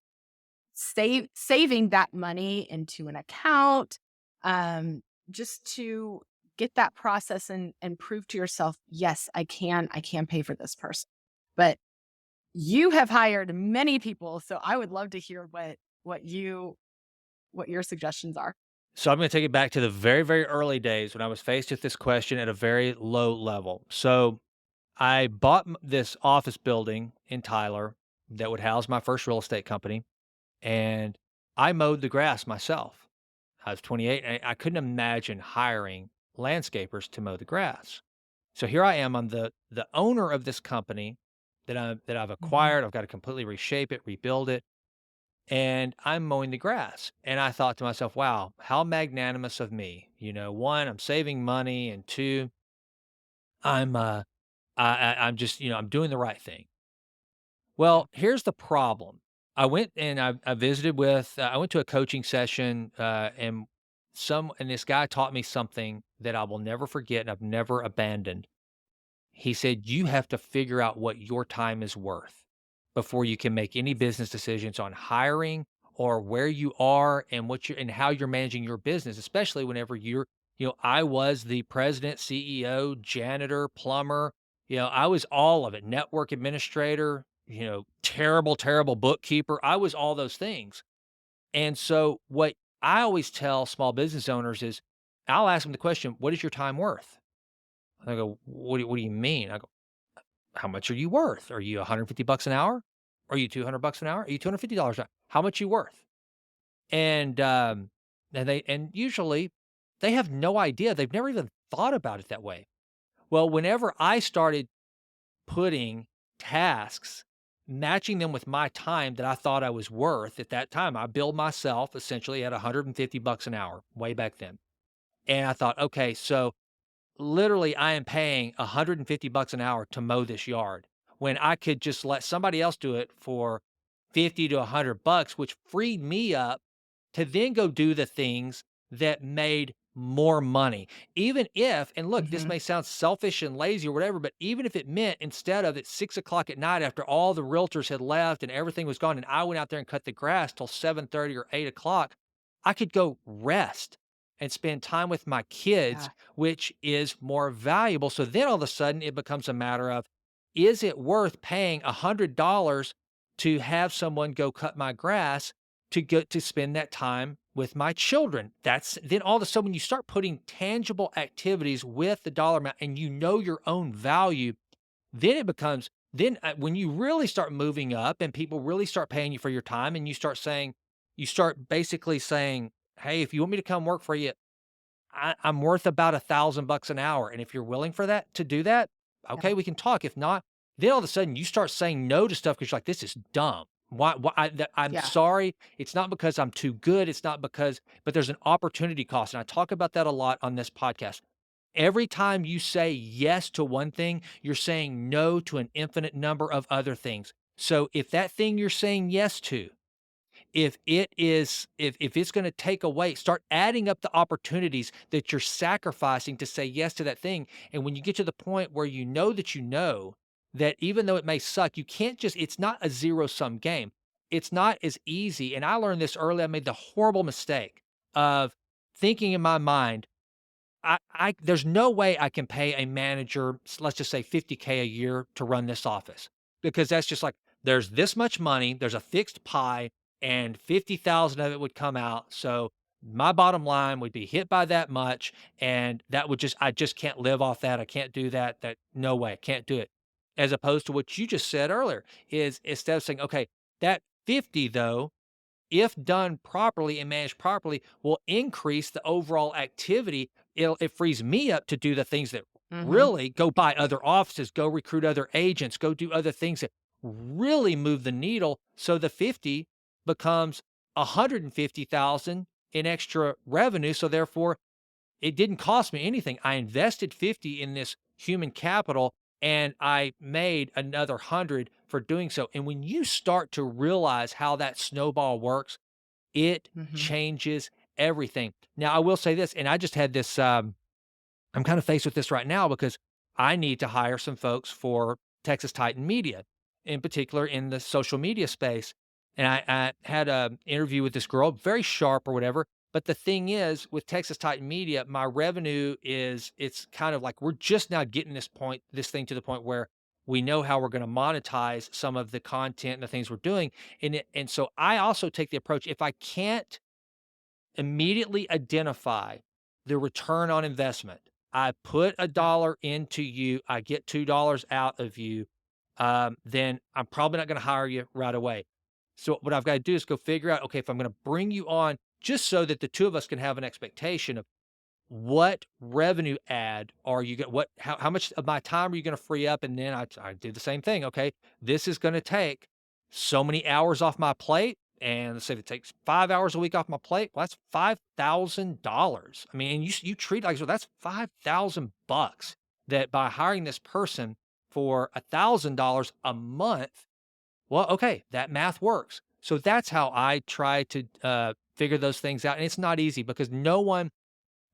saving that money into an account, um, just to get that process and prove to yourself, yes, I can pay for this person. But you have hired many people, so I would love to hear what your suggestions are. So I'm going to take it back to the very, very early days when I was faced with this question at a very low level. So I bought this office building in Tyler that would house my first real estate company, and I mowed the grass myself. I was 28, and I couldn't imagine hiring landscapers to mow the grass. So here I am. I'm the owner of this company that I've Mhm. acquired. I've got to completely reshape it, rebuild it, and I'm mowing the grass. And I thought to myself, "Wow, how magnanimous of me!" One, I'm saving money, and two, I'm I'm just I'm doing the right thing. Yeah. Well, here's the problem. I went and I visited with I went to a coaching session, and this guy taught me something that I will never forget and I've never abandoned. He said, "You have to figure out what your time is worth before you can make any business decisions on hiring or where you are and and how you're managing your business, especially whenever I was the president, CEO, janitor, plumber. I was all of it, network administrator, terrible, terrible bookkeeper. I was all those things. And so what I always tell small business owners is I'll ask them the question, what is your time worth? I go, what do you mean? I go, how much are you worth? Are you 150 bucks an hour? Are you 200 bucks an hour? Are you $250 an hour? How much you worth? And and usually they have no idea. They've never even thought about it that way. Well, whenever I started putting tasks, matching them with my time that I thought I was worth at that time. I billed myself essentially at $150 an hour way back then. And I thought, okay, so literally I am paying $150 an hour to mow this yard when I could just let somebody else do it for 50 to $100, which freed me up to then go do the things that made more money. Even if, and look, this Mhm. may sound selfish and lazy or whatever, but even if it meant instead of at 6 o'clock at night after all the realtors had left and everything was gone, and I went out there and cut the grass till 7:30 or 8 o'clock, I could go rest and spend time with my kids, Yeah. which is more valuable. So then all of a sudden it becomes a matter of, is it worth paying $100 to have someone go cut my grass to get to spend that time with my children? That's then all of a sudden when you start putting tangible activities with the dollar amount and you know your own value, then it becomes then when you really start moving up and people really start paying you for your time and you start basically saying, hey, if you want me to come work for you, I'm worth about $1,000 an hour. And if you're willing for that to do that, Yeah. okay, we can talk. If not, then all of a sudden you start saying no to stuff because you're like, this is dumb. I'm Yeah. sorry. It's not because I'm too good. It's not because, but there's an opportunity cost. And I talk about that a lot on this podcast. Every time you say yes to one thing, you're saying no to an infinite number of other things. So if that thing you're saying yes to, if it's gonna take away, start adding up the opportunities that you're sacrificing to say yes to that thing, and when you get to the point where you know that even though it may suck, you can't just it's not a zero-sum game. It's not as easy, and I learned this early. I made the horrible mistake of thinking in my mind, I there's no way I can pay a manager, let's just say 50K a year to run this office because that's just like there's this much money, there's a fixed pie, and 50,000 of it would come out. So my bottom line would be hit by that much, and that would just I just can't live off that. I can't do that. That no way, I can't do it. As opposed to what you just said earlier, is instead of saying, okay, that 50 though if done properly and managed properly, will increase the overall activity. It frees me up to do the things that Mhm. really go buy other offices, go recruit other agents, go do other things that really move the needle. So the 50 becomes 150,000 in extra revenue. So therefore, it didn't cost me anything. I invested 50 in this human capital and I made another 100 for doing so. And when you start to realize how that snowball works, it Mhm. changes everything. Now, I will say this, and I just had this I'm kind of faced with this right now because I need to hire some folks for Texas Titan Media, in particular in the social media space. And I had a interview with this girl, very sharp or whatever. But the thing is, with Texas Titan Media, my revenue is it's kind of like we're just now getting this thing to the point where we know how we're going to monetize some of the content and the things we're doing. And so I also take the approach if I can't immediately identify the return on investment. I put a Yeah. dollar into you, I get $2 out of you, then I'm probably not going to hire you right away. So what I've got to do is go figure out, okay, if I'm going to bring you on, just so that the two of us can have an expectation of what revenue add are you going what how much of my time are you going to free up? And then I did the same thing. Okay, this is going to take so many hours off my plate. And let's say if it takes 5 hours a week off my plate, well, that's $5,000. I mean, and you treat it like so that's $5,000 that by hiring this person for $1,000 a month, well, okay, that math works. So that's how I try to figure those things out. And it's not easy because no one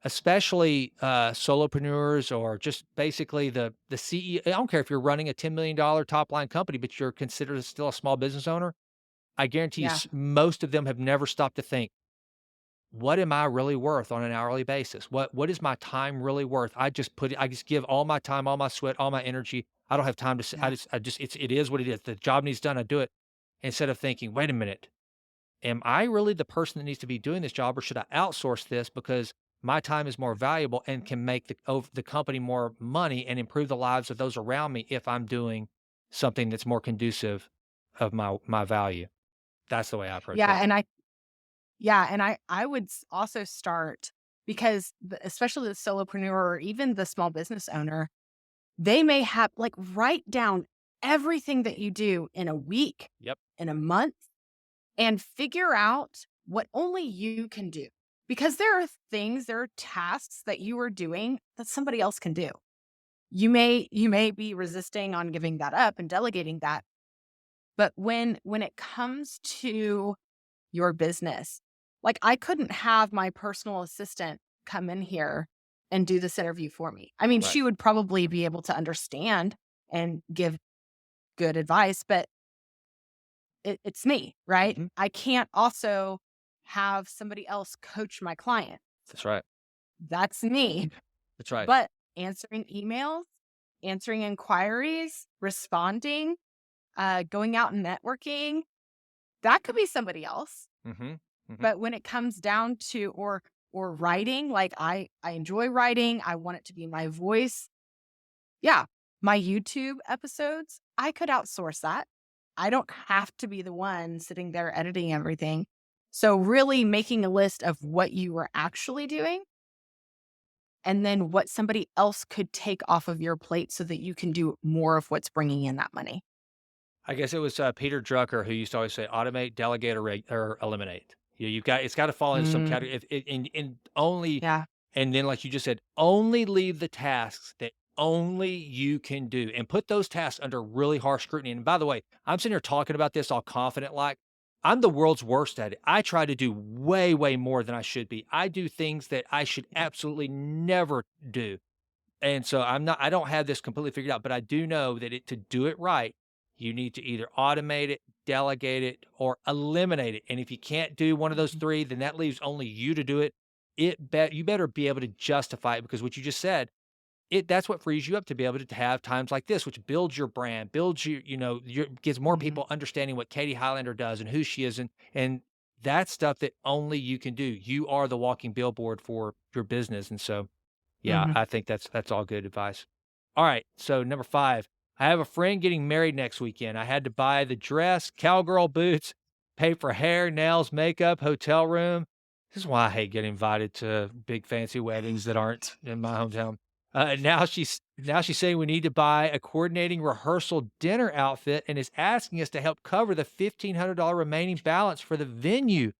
especially, solopreneurs or just basically the CEO. I don't care if you're running a $10 million top line company, but you're considered still a small business owner. I guarantee you Yeah. most of them have never stopped to think, "What am I really worth on an hourly basis? What is my time really worth?" I just give all my time, all my sweat, all my energy. I don't have time to s Yeah. I just it is what it is. The job needs done, I do it. Instead of thinking, "Wait a minute. Am I really the person that needs to be doing this job, or should I outsource this because my time is more valuable and can make the company more money and improve the lives of those around me if I'm doing something that's more conducive of my value?" That's the way I approach Yeah, it. and I would also start because especially the solopreneur or even the small business owner, They may have like, write down everything that you do in a week, Yep. in a month, and figure out what only you can do. Because there are tasks that you are doing that somebody else can do. You may be resisting on giving that up and delegating that, but when it comes to your business, like, I couldn't have my personal assistant come in here and do this interview for me. I mean, Right. she would probably be able to understand and give good advice, but it's me, right? Mhm. I can't also have somebody else coach my client. That's right. That's me. That's right. But answering emails, answering inquiries, responding, going out and networking, that could be somebody else. Mhm. Mhm. But when it comes down to or writing, like I enjoy writing, I want it to be my voice. Yeah, my YouTube episodes, I could outsource that. I don't have to be the one sitting there editing everything. So really making a list of what you are actually doing and then what somebody else could take off of your plate so that you can do more of what's bringing in that money. I guess it was, Peter Drucker who used to always say, "Automate, delegate, or eliminate." You've got it's gotta fall into some Mm, category if it and only yeah. and then like you just said, only leave the tasks that only you can do, and put those tasks under really harsh scrutiny, and by the way, I'm sitting here talking about this all confident like, I'm the world's worst at it. I try to do way, way more than I should be. I do things that I should absolutely never do. And so I don't have this completely figured out, but I do know that to do it right, you need to either automate it, delegate it, or eliminate it. And if you can't do one of those Mhm, 3, then that leaves only you to do it. You better be able to justify it because what you just said, that's what frees you up to be able to have times like this, which builds your brand, builds gives more mhm, people understanding what Katie Hylander does and who she is, and that's stuff that only you can do. You are the walking billboard for your business, and so yeah, mhm. I think that's all good advice. All right, so number 5, I have a friend getting married next weekend. I had to buy the dress, cowgirl boots, pay for hair, nails, makeup, hotel room. This is why I hate getting invited to big fancy weddings that aren't in my hometown. Now she's saying we need to buy a coordinating rehearsal dinner outfit and is asking us to help cover the $1,500 remaining balance for the venue.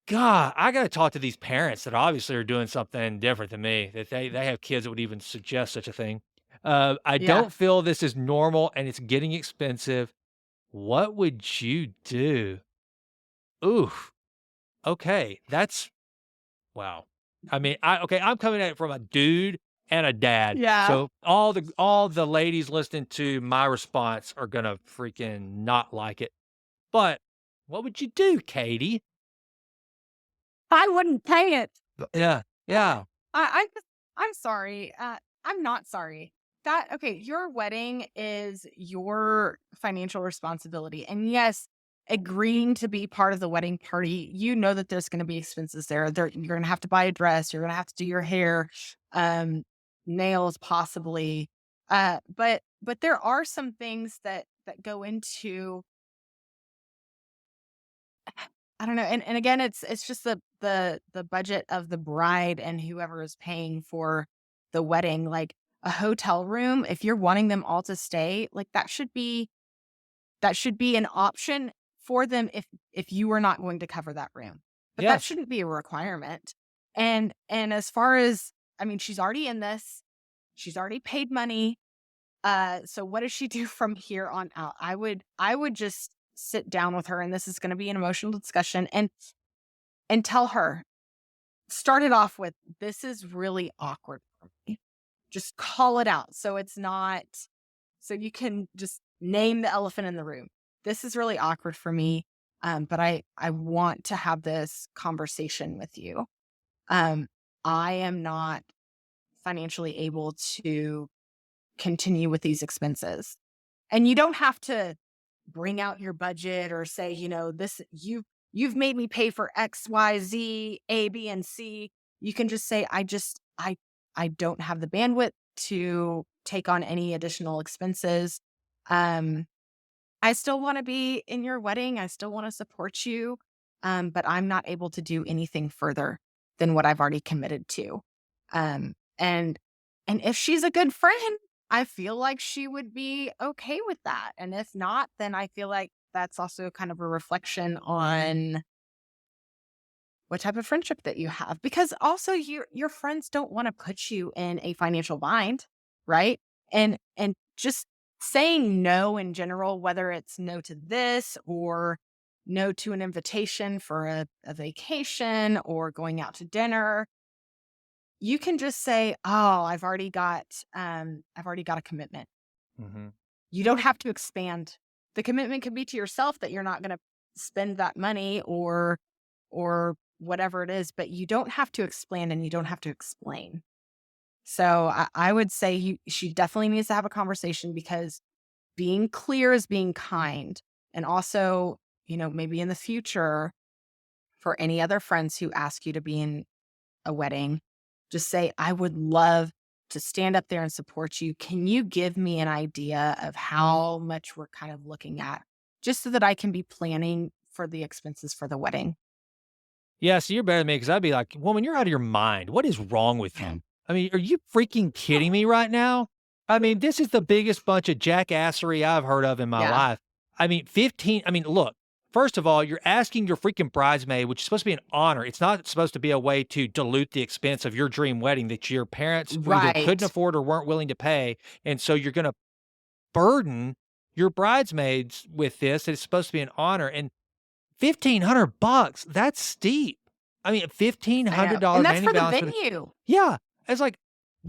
God, I gotta talk to these parents that obviously are doing something different than me, that they have kids that would even suggest such a thing. I Yeah. don't feel this is normal and it's getting expensive. What would you do? Oof. Okay, that's wow. I mean, I'm coming at it from a dude and a dad. Yeah. So all the ladies listening to my response are gonna freaking not like it. But what would you do, Katie? I wouldn't pay it. Yeah, yeah. I'm sorry. I'm not sorry. That okay, your wedding is your financial responsibility. And yes, agreeing to be part of the wedding party, you know that there's going to be expenses there. You're going to have to buy a dress, you're going to have to do your hair, um nails possibly. But there are some things that go into I don't know, and again, it's just the budget of the bride and whoever is paying for the wedding, like, a hotel room, if you're wanting them all to stay, like, that should be an option for them if you are not going to cover that room, but that Yes. shouldn't be a requirement, and as far as I mean, she's already in this, she's already paid money, so what does she do from here on out? I would just sit down with her, and this is gonna be an emotional discussion, and tell her, start it off with, "This is really awkward for me." Just call it out so it's not so you can just name the elephant in the room. "This is really awkward for me, but I want to have this conversation with you. Um, I am not financially able to continue with these expenses." And you don't have to bring out your budget or say, this you've made me pay for X, Y, Z, A, B, and C. You can just say, I don't have the bandwidth to take on any additional expenses. Um, I still want to be in your wedding. I still want to support you. But I'm not able to do anything further than what I've already committed to. And And if she's a good friend, I feel like she would be okay with that. And if not, then I feel like that's also kind of a reflection on what type of friendship that you have. Because also your friends don't want to put you in a financial bind, right? And just saying no in general, whether it's no to this or no to an invitation for a vacation or going out to dinner, you can just say, "Oh, I've already got a commitment." Mhm. You don't have to expand. The commitment could be to yourself that you're not gonna spend that money or whatever it is, but you don't have to expand and you don't have to explain. So I would say she definitely needs to have a conversation because being clear is being kind. And also, maybe in the future, for any other friends who ask you to be in a wedding, just say, "I would love to stand up there and support you. Can you give me an idea of how much we're kind of looking at, just so that I can be planning for the expenses for the wedding?" Yeah, so you're better than me because 'cause I'd be like, "Woman, you're out of your mind. What is wrong with you? I mean, are you freaking kidding me right now? I mean, this is the biggest bunch of jackassery I've heard of in my Yeah, life." I mean, look, first of all, you're asking your freaking bridesmaid, which is supposed to be an honor. It's not supposed to be a way to dilute the expense of your dream wedding that your parents either couldn't right. afford or weren't willing to pay, and so you're gonna burden your bridesmaids with this. It's supposed to be an honor, and $1,500, that's steep. I mean, I know, $1,500 and that's remaining for the balance for the venue. yeah, it's like,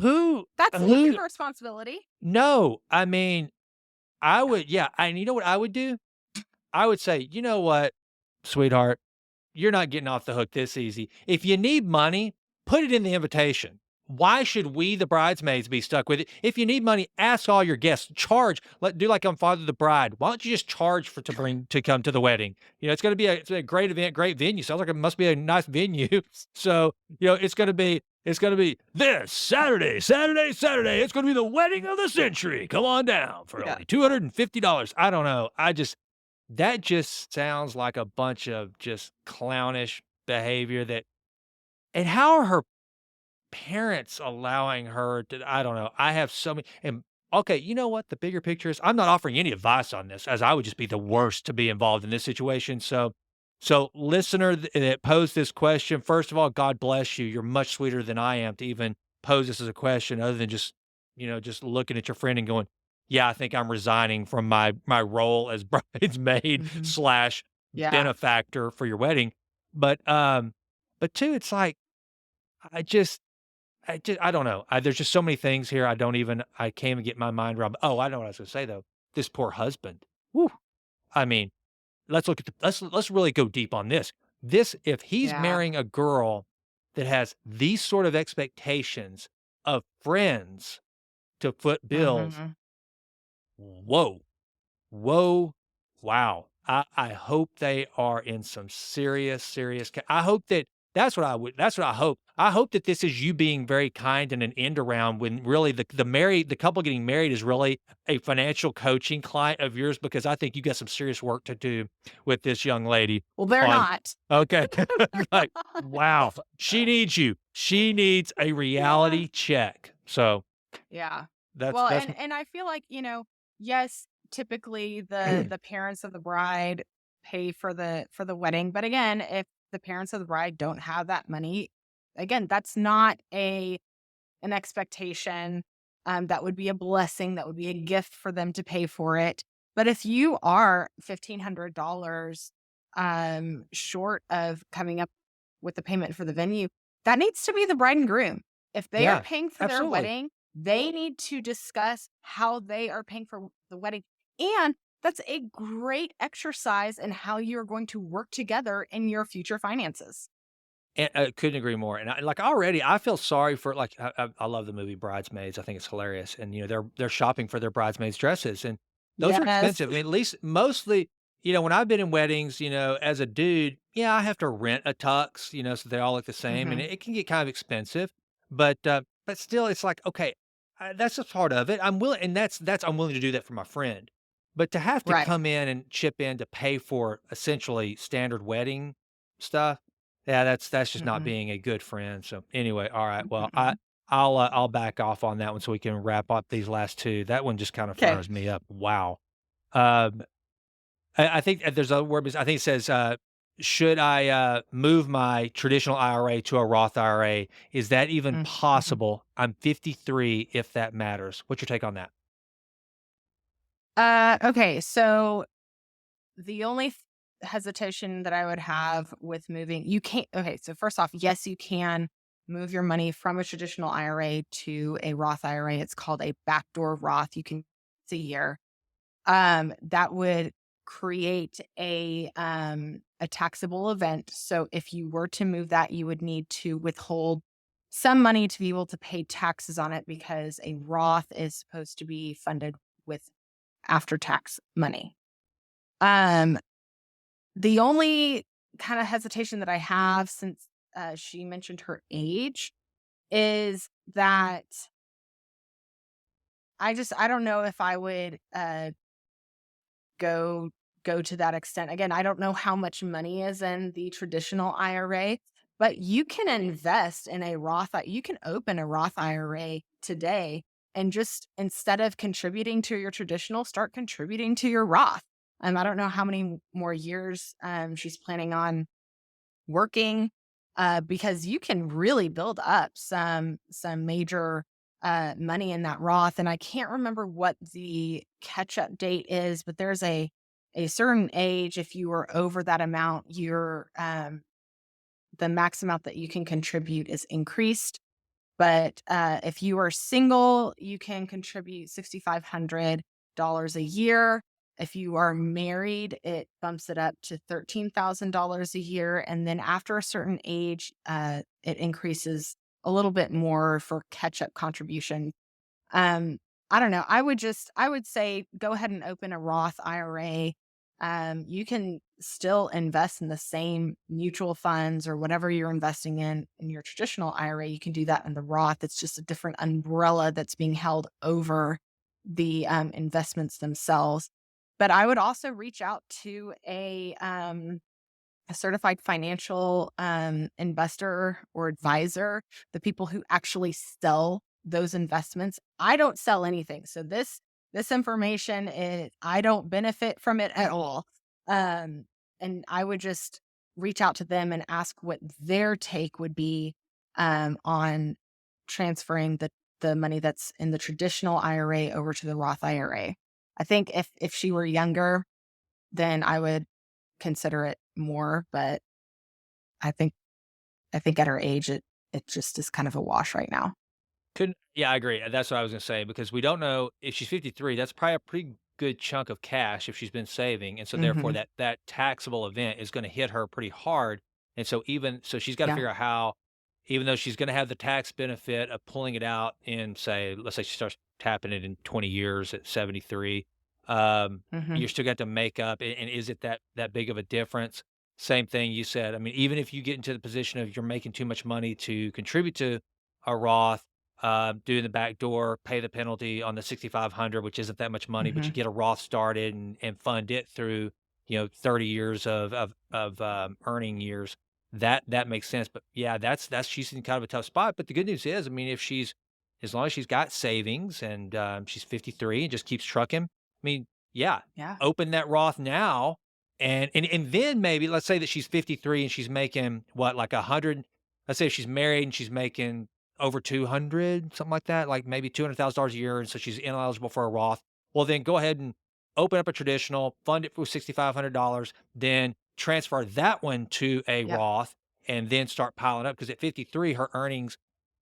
who That's not who your responsibility. no, I mean, I would yeah, and you know what I would do? I would say, "You know what, sweetheart? You're not getting off the hook this easy. If you need money, put it in the invitation. Why should we, the bridesmaids, be stuck with it? If you need money, ask all your guests. Charge. Do like on Father the Bride. Why don't you just charge for to come to the wedding? You know, it's a great event, great venue. Sounds like it must be a nice venue. So it's gonna be this Saturday, Saturday, Saturday. It's gonna be the wedding of the century. Come on down for Yeah. only $250. I don't know. That just sounds like a bunch of just clownish behavior that and how are her parents allowing her to I don't know. I have so many and okay, you know what? The bigger picture is I'm not offering any advice on this as I would just be the worst to be involved in this situation. So listener that posed this question, first of all, God bless you. You're much sweeter than I am to even pose this as a question other than just, just looking at your friend and going, "Yeah, I think I'm resigning from my role as bridesmaid Mhm. slash Yeah, benefactor for your wedding." But two, it's like I just I don't know. There's just so many things here I can't even get my mind around. Oh, I know what I was gonna say though. This poor husband. Woo. I mean, let's really go deep on this. If he's yeah. marrying a girl that has these sort of expectations of friends to foot bills, Mhm. whoa. Whoa, wow. I hope they are in some serious I hope that that's what I hope. I hope that this is you being very kind and an end around when really the couple getting married is really a financial coaching client of yours because I think you got some serious work to do with this young lady Well, they're on not. okay. Like, They're wow. She not. needs you. She needs a Yeah. reality check. So Yeah. that's Well, that's and I feel like, yes, typically the parents of the bride pay for the wedding, but again, if the parents of the bride don't have that money, again, that's not a an expectation. That would be a blessing, that would be a gift for them to pay for it. But if you are $1,500 short of coming up with the payment for the venue, that needs to be the bride and groom. If they are yeah, paying for their absolutely. wedding, they need to discuss how they are paying for the wedding. And that's a great exercise in how you're going to work together in your future finances. And couldn't agree more, and already, I feel sorry for I love the movie Bridesmaids, I think it's hilarious, and, they're shopping for their bridesmaids' dresses, and those are Yes. expensive, I mean, at least mostly, when I've been in weddings, as a dude, yeah, I have to rent a tux, so they all look the same, and Hmm. it can get kind of expensive, but still, it's like, okay, that's just part of it, I'm willing to do that for my friend, but to have to Right. come in and chip in to pay for essentially standard wedding stuff, yeah, that's just not Mm-mm. being a good friend, so, anyway, alright, well, Mm-mm. I'll back off on that one so we can wrap up these last 2. That one just kind of Okay. fires me up. Wow. Um, I think there's a word, I think it says, should I, move my traditional IRA to a Roth IRA? Is that even Mhm. possible? I'm 53, if that matters. What's your take on that? Okay, so the only hesitation that I would have with moving, you can't. Okay, so first off, yes, you can move your money from a traditional IRA to a Roth IRA. It's called a backdoor Roth. You can see here. That would create a taxable event. So if you were to move that, you would need to withhold some money to be able to pay taxes on it because a Roth is supposed to be funded with after tax money. Um, the only kind of hesitation that I have since she mentioned her age is that I don't know if I would go go to that extent. Again, I don't know how much money is in the traditional IRA, but you can invest in a you can open a Roth IRA today and just instead of contributing to your traditional, start contributing to your Roth. I don't know how many more years she's planning on working, because you can really build up some major money in that Roth. And I can't remember what the catch up date is, but there's a certain age. If you are over that amount, your the max amount that you can contribute is increased. But, if you are single, you can contribute $6,500 a year. If you are married, it bumps it up to $13,000 a year, and then after a certain age, it increases a little bit more for catch-up contribution. um, I don't know. I would say go ahead and open a Roth IRA. You can still invest in the same mutual funds or whatever you're investing in your traditional IRA. You can do that in the Roth. It's just a different umbrella that's being held over the investments themselves. But I would also reach out to a certified financial investor or advisor, the people who actually sell those investments. I don't sell anything. So this information is I don't benefit from it at all. Um and I would just reach out to them and ask what their take would be on transferring the money that's in the traditional IRA over to the Roth IRA. I think if she were younger, then I would consider it more, but I think I think at her age, it just is kind of a wash right now. Couldn't Yeah, I agree. That's what I was gonna say because we don't know if she's 53, that's probably a pretty good chunk of cash if she's been saving, and so therefore Mhm. that taxable event is gonna hit her pretty hard, and so she's gotta Yeah. figure out how, even though she's gonna have the tax benefit of pulling it out in, say, let's say she starts tapping it in 20 years at 73, Mhm. you're still got to make up, and is it that big of a difference? Same thing you said. I mean, even if you get into the position of you're making too much money to contribute to a Roth, do the back door, pay the penalty on the 6,500, which isn't that much money, but you Mhm. get a Roth started and fund it through, 30 years of earning years. That makes sense. But yeah, that's she's in kind of a tough spot. But the good news is, I mean, if she's as long as she's got savings and she's 53 and just keeps trucking, I mean, yeah, Yeah. open that Roth now. And then maybe let's say that she's 53 and she's making what, like 100. Let's say if she's married and she's making over 200, something like that, like maybe $200,000 a year, and so she's ineligible for a Roth. Well, then go ahead and open up a traditional, fund it for $6,500, then transfer that one to a Yep. Roth, and then start piling up. Because at 53, her earnings,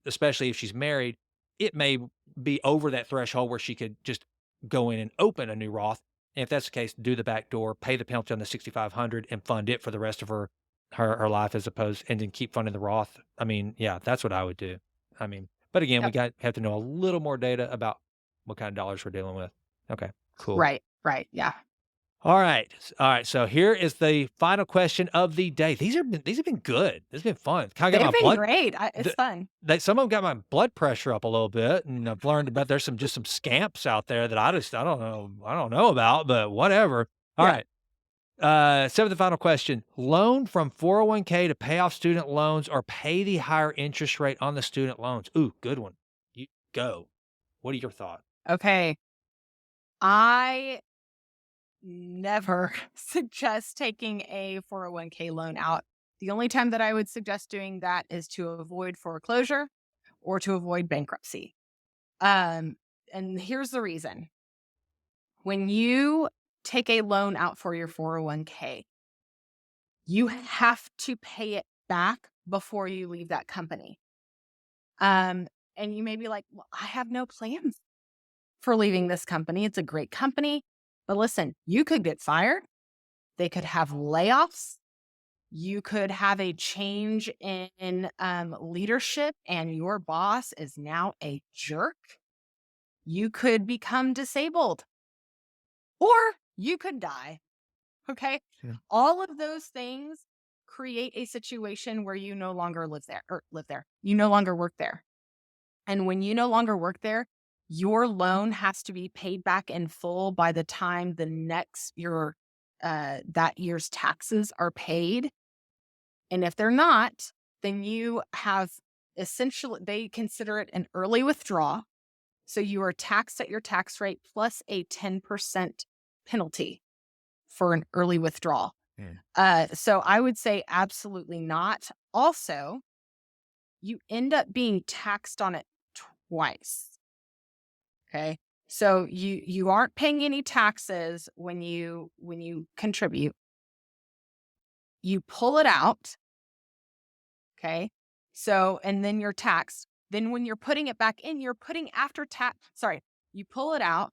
especially if she's married, it may be over that threshold where she could just go in and open a new Roth. And if that's the case, do the back door, pay the penalty on the 6,500, and fund it for the rest of her life as opposed, and then keep funding the Roth. I mean, yeah, that's what I would do. I mean, but again, we Yep. have to know a little more data about what kind of dollars we're dealing with. Okay, cool. Right. Right. Yeah. All right. All right. So here is the final question of the day. These have been good. This has been fun. Kind of got They've my been blood. great. It's The, fun. some of them got my blood pressure up a little bit, and I've learned about there's some scamps out there that I don't know about, but whatever. All Yeah. right. Seventh and final question. Loan from 401k to pay off student loans or pay the higher interest rate on the student loans? Ooh, good one. You go. What are your thoughts? Okay. I never suggest taking a 401k loan out. The only time that I would suggest doing that is to avoid foreclosure or to avoid bankruptcy. Um, and here's the reason. When you take a loan out for your 401k, you have to pay it back before you leave that company. And you may be like, well, I have no plans for leaving this company. It's a great company. But listen, you could get fired. They could have layoffs. You could have a change in leadership, and your boss is now a jerk. You could become disabled, or you could die. Okay. Yeah. All of those things create a situation where you no longer live there. You no longer work there. And when you no longer work there, your loan has to be paid back in full by the time the next your that year's taxes are paid. And if they're not, then you have essentially they consider it an early withdrawal. So you are taxed at your tax rate plus a 10% penalty for an early withdrawal. Yeah. So I would say absolutely not. Also, you end up being taxed on it twice. Okay. So you aren't paying any taxes when you contribute. You pull it out. Okay. So and then you're taxed. Then when you're putting it back in, you're putting after tax. Sorry, you pull it out.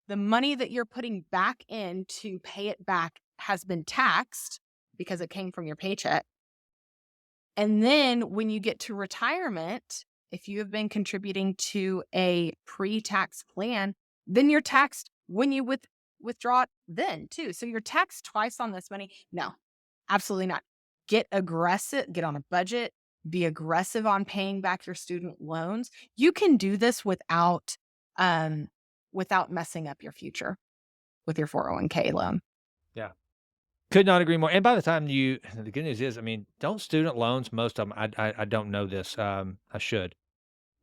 The money that you're putting back in to pay it back has been taxed because it came from your paycheck. And then when you get to retirement, if you have been contributing to a pre-tax plan, then you're taxed when you withdraw it then too. So you're taxed twice on this money. No, absolutely not. Get aggressive, get on a budget, be aggressive on paying back your student loans. You can do this without messing up your future with your 401k loan. Yeah. Could not agree more. And by the time the good news is, I mean, don't student loans, most of them, I don't know this, I should.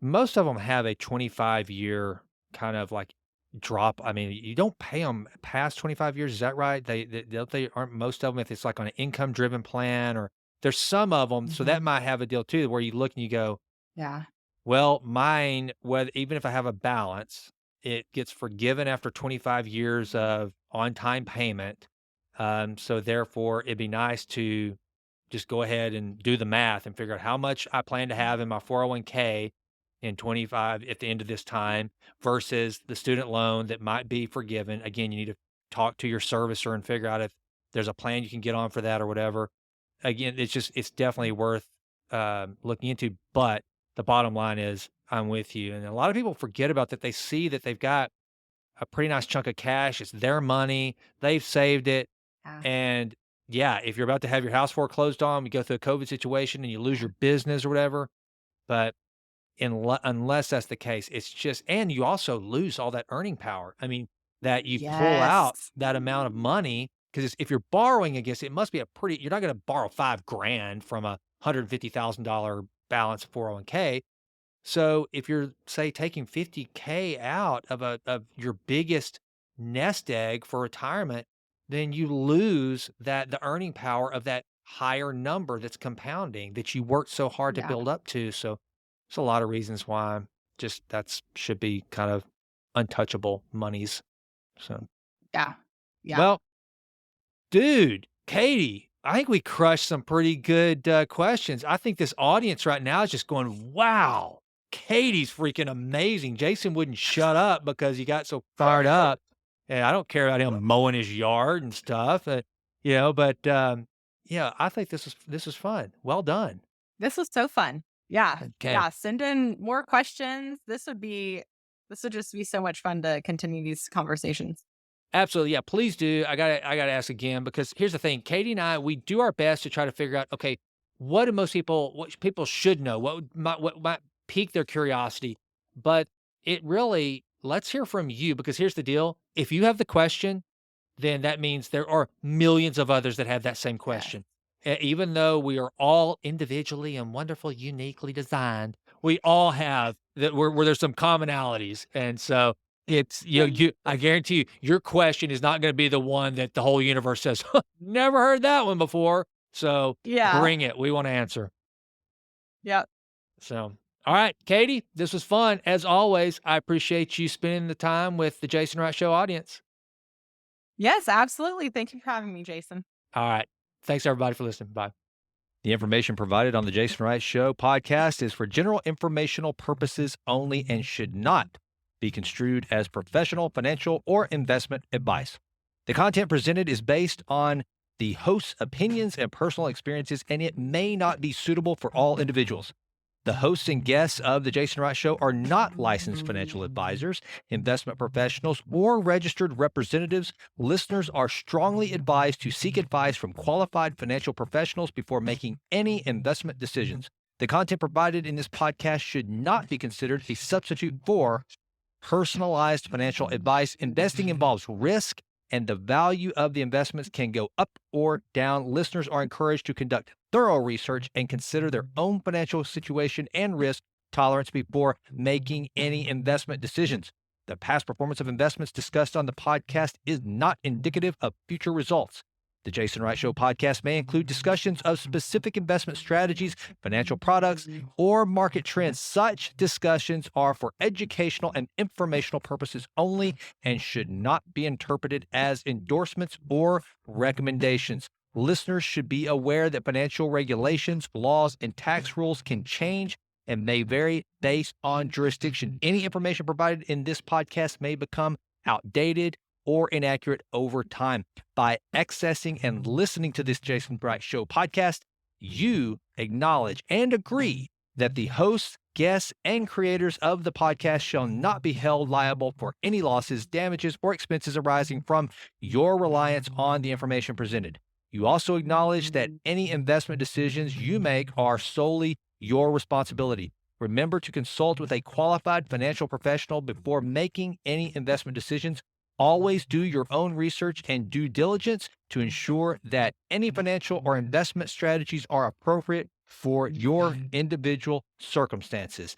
Most of them have a 25-year kind of like drop. I mean, you don't pay them past 25 years. Is that right? They don't they aren't most of them if it's like on an income driven plan or there's some of them. So that Mhm. might have a deal too, where you look and you go, Yeah. well, mine, whether even if I have a balance, it gets forgiven after 25 years of on-time payment. So therefore, it'd be nice to just go ahead and do the math and figure out how much I plan to have in my 401k in 25 at the end of this time versus the student loan that might be forgiven. Again, you need to talk to your servicer and figure out if there's a plan you can get on for that or whatever. Again, it's definitely worth looking into. But the bottom line is, I'm with you. And a lot of people forget about that. They see that they've got a pretty nice chunk of cash. It's their money. They've saved it. Yeah. And yeah, if you're about to have your house foreclosed on, you go through a COVID situation and you lose your business or whatever. But unless that's the case, it's just, and you also lose all that earning power. I mean, that you pull out Yes. that amount of money because if you're borrowing against it, must be a pretty, you're not going to borrow 5 grand from a $150,000 balance 401k. So if you're say taking 50K out of your biggest nest egg for retirement, then you lose the earning power of that higher number that's compounding that you worked so hard to Yeah. build up to. So there's a lot of reasons why just that's should be kind of untouchable monies. So Yeah. Yeah. well, dude, Katie, I think we crushed some pretty good, questions. I think this audience right now is just going, "Wow, Katie's freaking amazing." Jason wouldn't shut up because he got so fired up, and I don't care about him mowing his yard and stuff, but, yeah, I think this is fun. Well done. This was so fun. Yeah. Okay. Yeah. Send in more questions. This would just be so much fun to continue these conversations. Absolutely, yeah, please do. I gotta ask again because here's the thing, Katie and I, we do our best to try to figure out, okay, what people should know, what might pique their curiosity, but it really let's hear from you because here's the deal, if you have the question, then that means there are millions of others that have that same Yes. question. Even though we are all individually and wonderful, uniquely designed, we all have that where there's some commonalities. And so it's, I guarantee you, your question is not going to be the one that the whole universe says, "Huh, never heard that one before." So Yeah. bring it. We want to answer. Yep. So, all right, Katie, this was fun. As always, I appreciate you spending the time with the Jason Wright Show audience. Yes, absolutely. Thank you for having me, Jason. All right. Thanks, everybody, for listening. Bye. The information provided on the Jason Wright Show podcast is for general informational purposes only and should not be construed as professional, financial, or investment advice. The content presented is based on the host's opinions and personal experiences, and it may not be suitable for all individuals. The hosts and guests of The Jason Wright Show are not licensed financial advisors, investment professionals, or registered representatives. Listeners are strongly advised to seek advice from qualified financial professionals before making any investment decisions. The content provided in this podcast should not be considered a substitute for personalized financial advice. Investing involves risk, and the value of the investments can go up or down. Listeners are encouraged to conduct thorough research and consider their own financial situation and risk tolerance before making any investment decisions. The past performance of investments discussed on the podcast is not indicative of future results. The Jason Wright Show podcast may include discussions of specific investment strategies, financial products, or market trends. Such discussions are for educational and informational purposes only and should not be interpreted as endorsements or recommendations. Listeners should be aware that financial regulations, laws, and tax rules can change and may vary based on jurisdiction. Any information provided in this podcast may become outdated or inaccurate over time. By accessing and listening to this Jason Wright Show podcast, you acknowledge and agree that the hosts, guests, and creators of the podcast shall not be held liable for any losses, damages, or expenses arising from your reliance on the information presented. You also acknowledge that any investment decisions you make are solely your responsibility. Remember to consult with a qualified financial professional before making any investment decisions. Always do your own research and due diligence to ensure that any financial or investment strategies are appropriate for your individual circumstances.